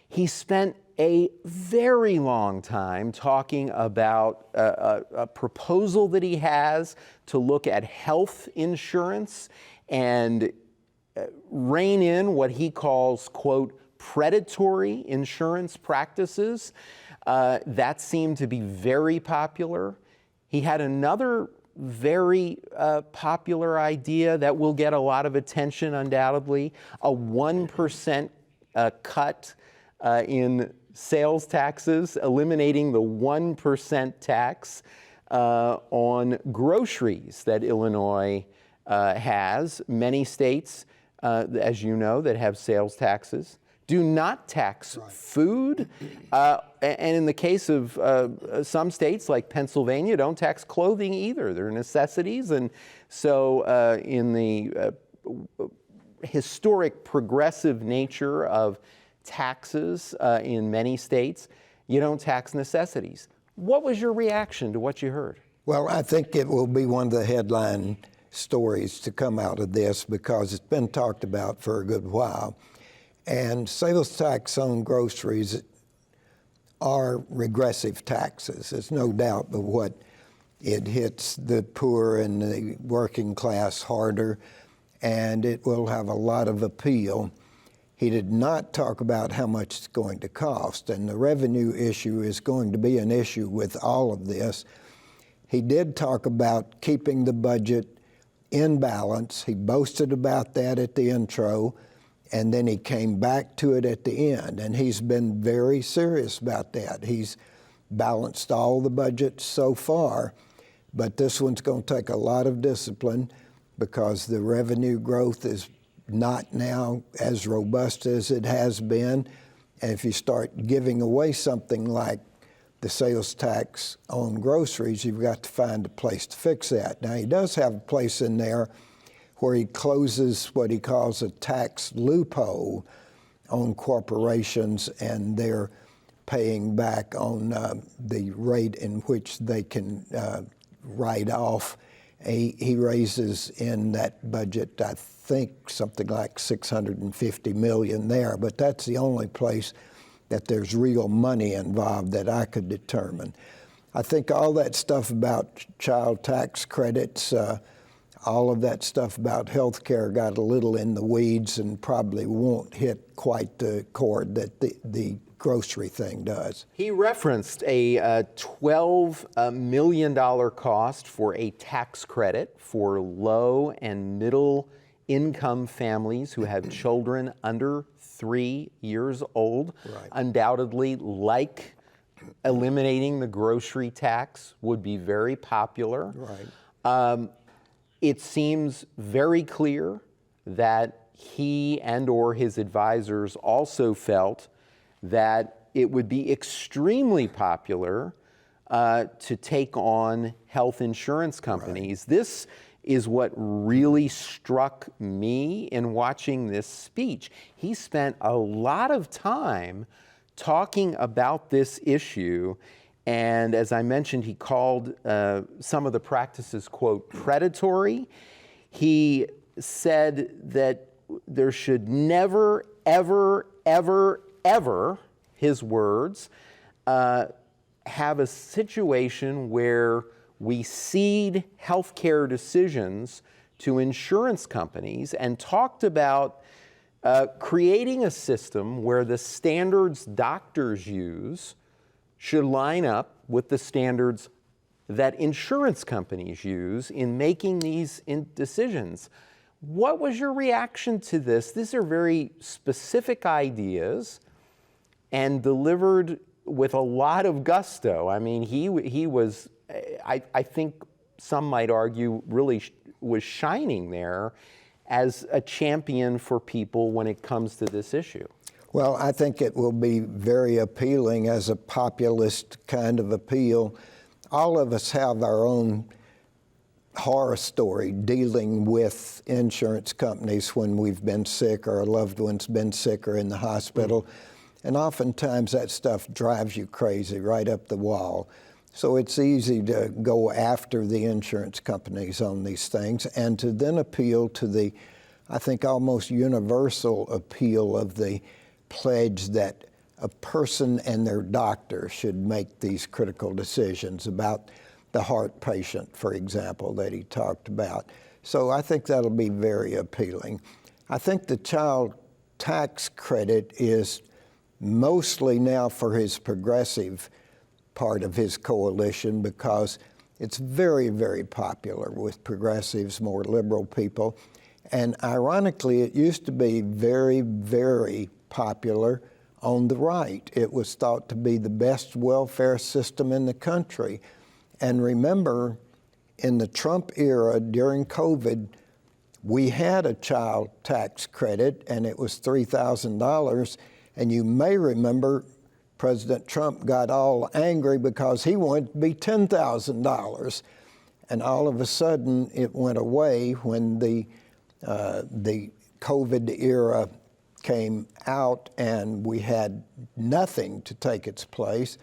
He spent a very long time talking about a proposal that he has to look at health insurance and rein in what he calls, quote, predatory insurance practices. That seemed to be very popular. He had another very popular idea that will get a lot of attention, undoubtedly, a 1% cut in sales taxes, eliminating the 1% tax on groceries that Illinois has. Many states, as you know, that have sales taxes do not tax food. And in the case of some states like Pennsylvania, don't tax clothing either. They're necessities. And so in the historic progressive nature of taxes in many states, you don't tax necessities. What was your reaction to what you heard? Well, I think it will be one of the headline stories to come out of this because it's been talked about for a good while. And sales tax on groceries are regressive taxes. There's no doubt but what it hits the poor and the working class harder, and it will have a lot of appeal. He did not talk about how much it's going to cost, and the revenue issue is going to be an issue with all of this. He did talk about keeping the budget in balance. He boasted about that at the intro, and then he came back to it at the end, and he's been very serious about that. He's balanced all the budgets so far, but this one's going to take a lot of discipline because the revenue growth is not now as robust as it has been. And if you start giving away something like the sales tax on groceries, you've got to find a place to fix that. Now, he does have a place in there where he closes what he calls a tax loophole on corporations, and they're paying back on the rate in which they can write off. He raises in that budget, I think, something like $650 million there, but that's the only place that there's real money involved that I could determine. I think all that stuff about child tax credits, all of that stuff about health care got a little in the weeds and probably won't hit quite the chord that the grocery thing does. He referenced a $12 million cost for a tax credit for low and middle income families who have children under 3 years old. Right. Undoubtedly, like eliminating the grocery tax would be very popular. Right. It seems very clear that he and or his advisors also felt that it would be extremely popular to take on health insurance companies. Right. This is what really struck me in watching this speech. He spent a lot of time talking about this issue, and as I mentioned, he called some of the practices, quote, predatory. He said that there should never, ever, ever, ever, his words, have a situation where we cede healthcare decisions to insurance companies, and talked about creating a system where the standards doctors use should line up with the standards that insurance companies use in making these decisions. What was your reaction to this? These are very specific ideas and delivered with a lot of gusto. I mean, he was, I think some might argue, really was shining there as a champion for people when it comes to this issue. Well, I think it will be very appealing as a populist kind of appeal. All of us have our own horror story dealing with insurance companies when we've been sick or a loved one's been sick or in the hospital. And oftentimes that stuff drives you crazy right up the wall. So it's easy to go after the insurance companies on these things and to then appeal to the, I think, almost universal appeal of the pledge that a person and their doctor should make these critical decisions about the heart patient, for example, that he talked about. So I think that'll be very appealing. I think the child tax credit is mostly now for his progressive part of his coalition because it's very, very popular with progressives, more liberal people. And ironically, it used to be very, very popular on the right. It was thought to be the best welfare system in the country. And remember, in the Trump era during COVID, we had a child tax credit and it was $3,000. And you may remember President Trump got all angry because he wanted it to be $10,000. And all of a sudden it went away when the COVID era came out and we had nothing to take its place.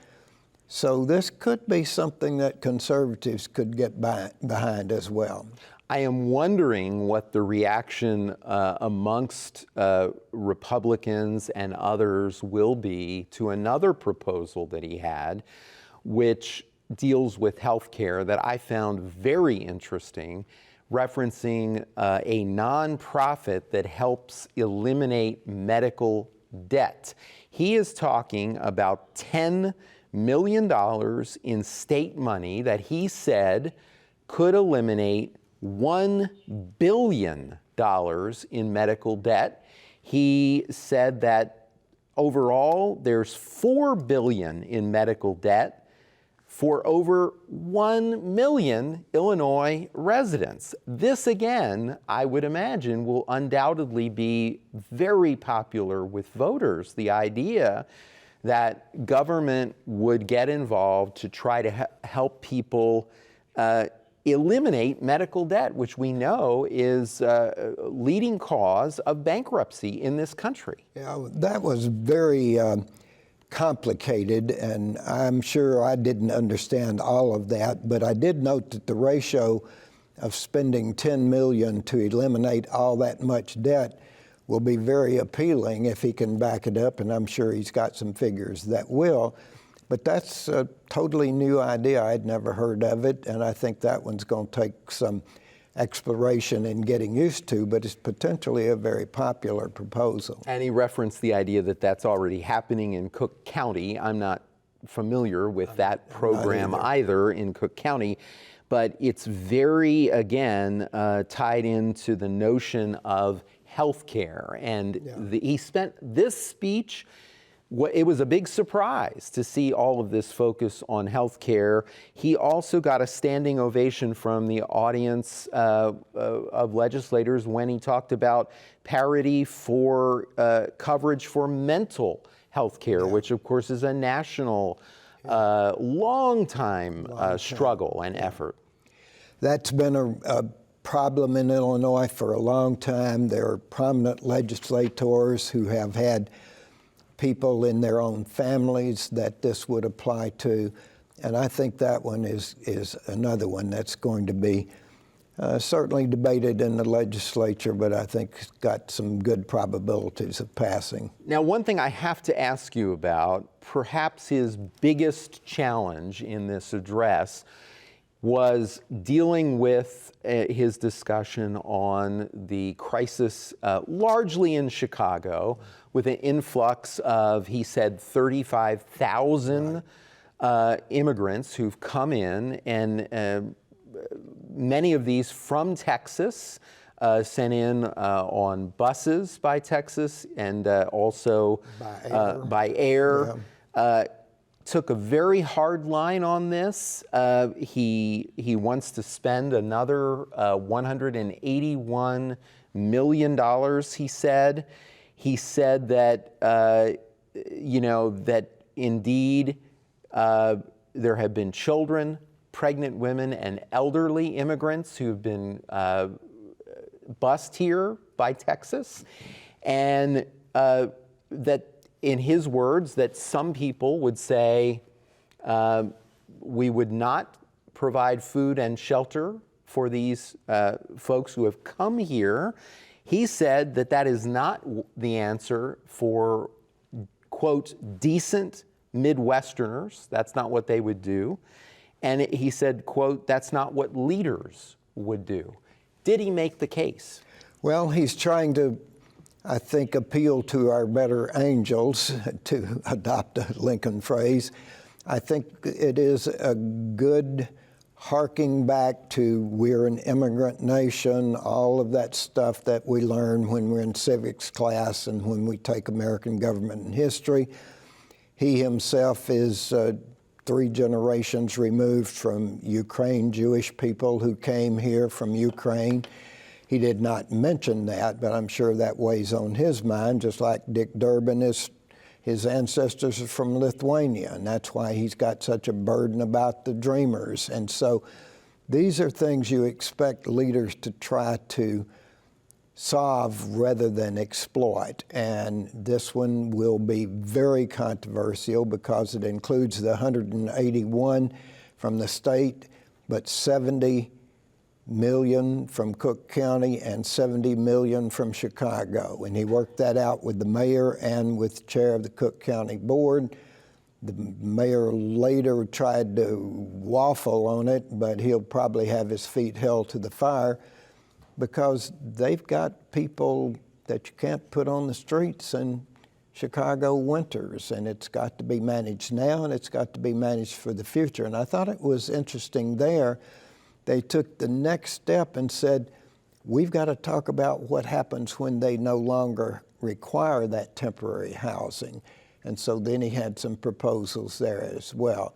So this could be something that conservatives could get behind as well. I am wondering what the reaction amongst Republicans and others will be to another proposal that he had, which deals with health care that I found very interesting, referencing a nonprofit that helps eliminate medical debt. He is talking about $10 million in state money that he said could eliminate $1 billion in medical debt. He said that overall there's $4 billion in medical debt for over 1 million Illinois residents. This again, I would imagine, will undoubtedly be very popular with voters. The idea that government would get involved to try to help people eliminate medical debt, which we know is a leading cause of bankruptcy in this country. Yeah, that was very complicated, and I'm sure I didn't understand all of that, but I did note that the ratio of spending $10 million to eliminate all that much debt will be very appealing if he can back it up, and I'm sure he's got some figures that will. But that's a totally new idea. I'd never heard of it, and I think that one's going to take some exploration and getting used to, but it's potentially a very popular proposal. And he referenced the idea that that's already happening in Cook County. I'm not familiar with that program either in Cook County, but it's very, again, tied into the notion of health care. And he spent this speech, it was a big surprise to see all of this focus on health care. He also got a standing ovation from the audience of legislators when he talked about parity for coverage for mental health care, which of course is a national, long time struggle and effort. That's been a problem in Illinois for a long time. There are prominent legislators who have had people in their own families that this would apply to, and I think that one is another one that's going to be certainly debated in the legislature, but I think it's got some good probabilities of passing. Now, one thing I have to ask you about, perhaps his biggest challenge in this address was dealing with his discussion on the crisis largely in Chicago with an influx of, he said, 35,000 immigrants who've come in, and many of these from Texas, sent in on buses by Texas and also by air. Took a very hard line on this. He wants to spend another $181 million, he said. He said that, that indeed there have been children, pregnant women, and elderly immigrants who've been bused here by Texas, and that, in his words, that some people would say we would not provide food and shelter for these folks who have come here. He said that that is not the answer for, quote, decent Midwesterners. That's not what they would do. And he said, quote, that's not what leaders would do. Did he make the case? Well, he's trying to, I think, appeal to our better angels, to adopt a Lincoln phrase. I think it is a good harking back to we're an immigrant nation, all of that stuff that we learn when we're in civics class and when we take American government and history. He himself is 3 generations removed from Ukraine, Jewish people who came here from Ukraine. He did not mention that, but I'm sure that weighs on his mind, just like Dick Durbin his ancestors are from Lithuania, and that's why he's got such a burden about the Dreamers. And so these are things you expect leaders to try to solve rather than exploit. And this one will be very controversial because it includes the 181 from the state, but 70 million from Cook County and 70 million from Chicago. And he worked that out with the mayor and with the chair of the Cook County Board. The mayor later tried to waffle on it, but he'll probably have his feet held to the fire because they've got people that you can't put on the streets in Chicago winters, and it's got to be managed now, and it's got to be managed for the future. And I thought it was interesting there, they took the next step and said, we've got to talk about what happens when they no longer require that temporary housing. And so then he had some proposals there as well.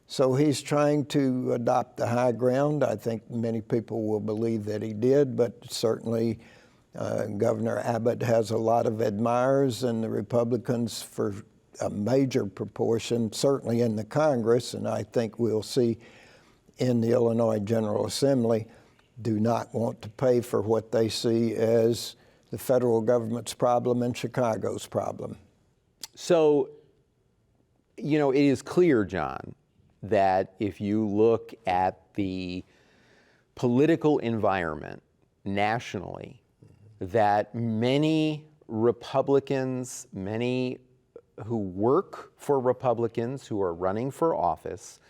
So he's trying to adopt the high ground. I think many people will believe that he did, but certainly Governor Abbott has a lot of admirers, and the Republicans, for a major proportion, certainly in the Congress, and I think we'll see in the Illinois General Assembly, do not want to pay for what they see as the federal government's problem and Chicago's problem. So, you know, it is clear, John, that if you look at the political environment nationally, that many Republicans, many who work for Republicans who are running for office,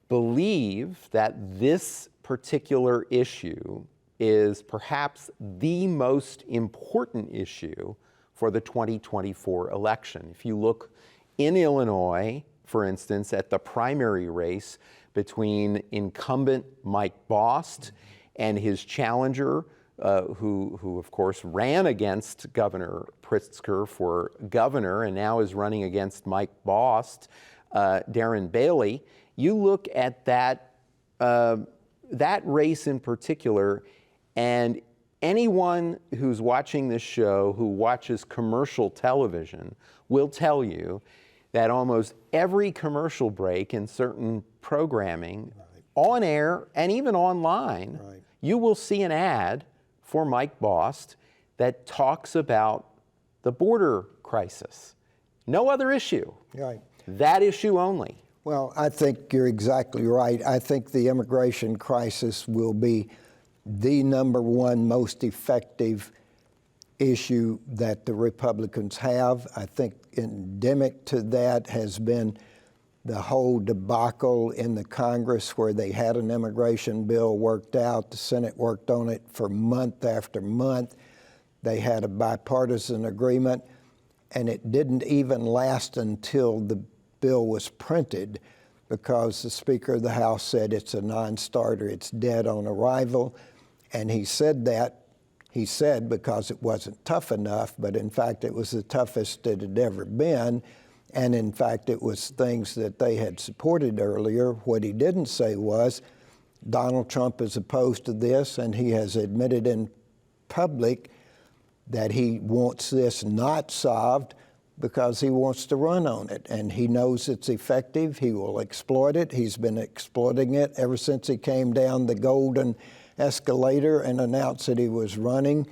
believe that this particular issue is perhaps the most important issue for the 2024 election. If you look in Illinois, for instance, at the primary race between incumbent Mike Bost and his challenger, who of course ran against Governor Pritzker for governor and now is running against Mike Bost, Darren Bailey, you look at that race in particular, and anyone who's watching this show, who watches commercial television, will tell you that almost every commercial break in certain programming, on air and even online, you will see an ad for Mike Bost that talks about the border crisis. No other issue. That issue only. Well, I think you're exactly right. I think the immigration crisis will be the #1 most effective issue that the Republicans have. I think endemic to that has been the whole debacle in the Congress where they had an immigration bill worked out. The Senate worked on it for month after month. They had a bipartisan agreement, and it didn't even last until the bill was printed because the Speaker of the House said it's a non-starter, it's dead on arrival. And he said that, he said because it wasn't tough enough, but in fact it was the toughest it had ever been. And in fact, it was things that they had supported earlier. What he didn't say was, Donald Trump is opposed to this, and he has admitted in public that he wants this not solved because he wants to run on it. And he knows it's effective. He will exploit it. He's been exploiting it ever since he came down the golden escalator and announced that he was running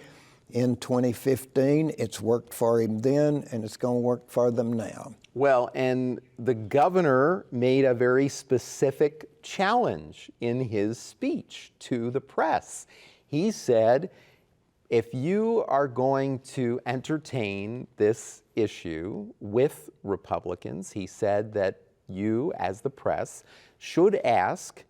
in 2015. It's worked for him then, and it's going to work for them now. Well, and the governor made a very specific challenge in his speech to the press. He said, if you are going to entertain this issue with Republicans, he said that you, as the press, should ask,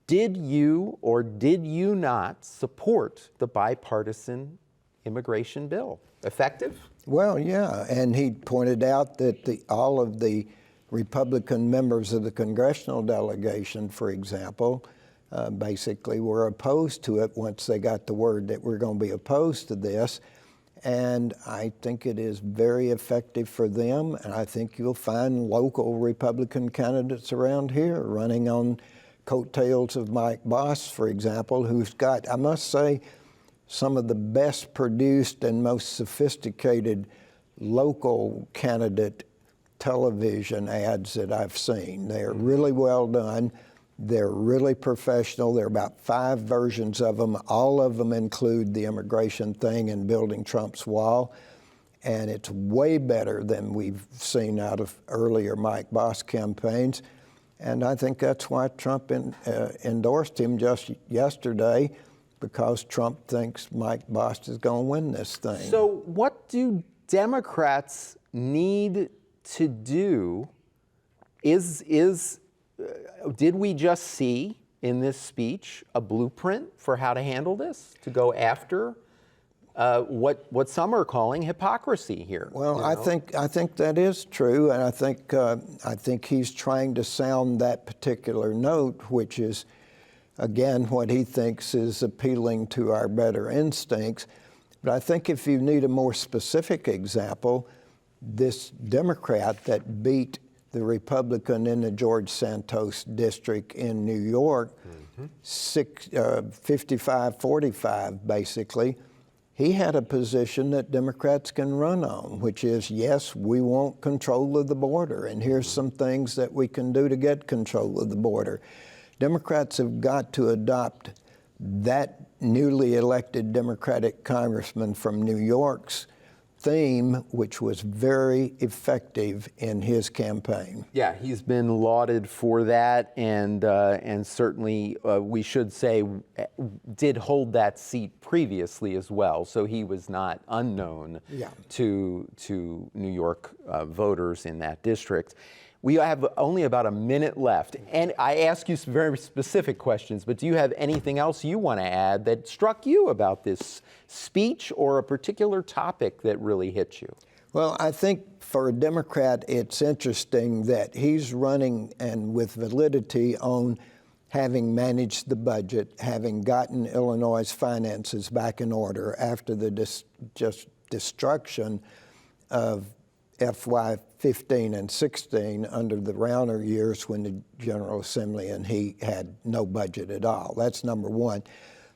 did you or did you not support the bipartisan immigration bill? Effective? Well, yeah, and he pointed out that all of the Republican members of the congressional delegation, for example, basically were opposed to it once they got the word that we're going to be opposed to this. And I think it is very effective for them, and I think you'll find local Republican candidates around here running on coattails of Mike Bost, for example, who's got, I must say, some of the best produced and most sophisticated local candidate television ads that I've seen. They're really well done. They're really professional. There are about 5 versions of them. All of them include the immigration thing and building Trump's wall. And it's way better than we've seen out of earlier Mike Boss campaigns. And I think that's why Trump endorsed him just yesterday, because Trump thinks Mike Boss is going to win this thing. So what do Democrats need to do? Did we just see in this speech a blueprint for how to handle this, to go after what some are calling hypocrisy here? Well, I think that is true, and I think he's trying to sound that particular note, which is, again, what he thinks is appealing to our better instincts. But I think if you need a more specific example, this Democrat that beat the Republican in the George Santos district in New York, 55-45 basically, he had a position that Democrats can run on, which is, yes, we want control of the border, and here's some things that we can do to get control of the border. Democrats have got to adopt that newly elected Democratic congressman from New York's theme, which was very effective in his campaign. Yeah, he's been lauded for that, and certainly we should say did hold that seat previously as well. So he was not unknown to New York voters in that district. We have only about a minute left, and I ask you some very specific questions, but do you have anything else you want to add that struck you about this speech or a particular topic that really hit you? Well, I think for a Democrat, it's interesting that he's running and with validity on having managed the budget, having gotten Illinois' finances back in order after the just destruction of FY 15 and 16 under the Rauner years when the General Assembly and he had no budget at all. That's number one.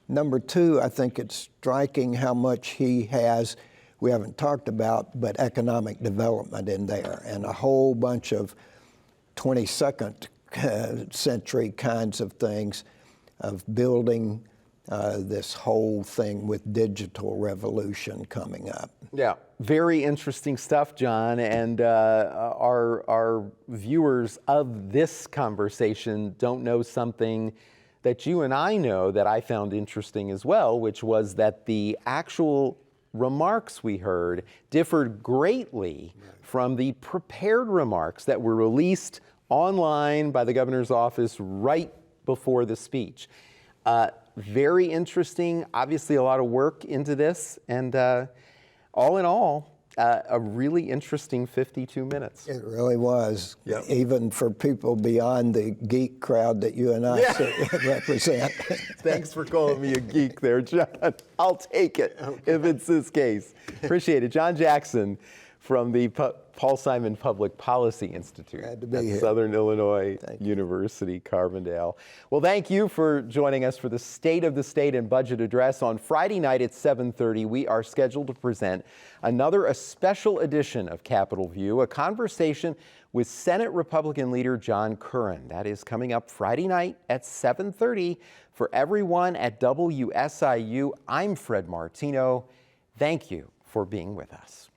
Number two, I think it's striking how much he has, we haven't talked about, but economic development in there, and a whole bunch of 22nd century kinds of things of building this whole thing with digital revolution coming up. Yeah, very interesting stuff, John. And our viewers of this conversation don't know something that you and I know that I found interesting as well, which was that the actual remarks we heard differed greatly from the prepared remarks that were released online by the governor's office right before the speech. Very interesting, obviously a lot of work into this, and all in all, a really interesting 52 minutes. It really was, even for people beyond the geek crowd that you and I represent. Thanks for calling me a geek there, John. I'll take it if it's this case. Appreciate it. John Jackson from the Paul Simon Public Policy Institute at Southern Illinois University Carbondale. Well, thank you for joining us for the State of the State and Budget Address. On Friday night at 7:30, we are scheduled to present a special edition of Capitol View, a conversation with Senate Republican leader John Curran. That is coming up Friday night at 7:30. For everyone at WSIU, I'm Fred Martino. Thank you for being with us.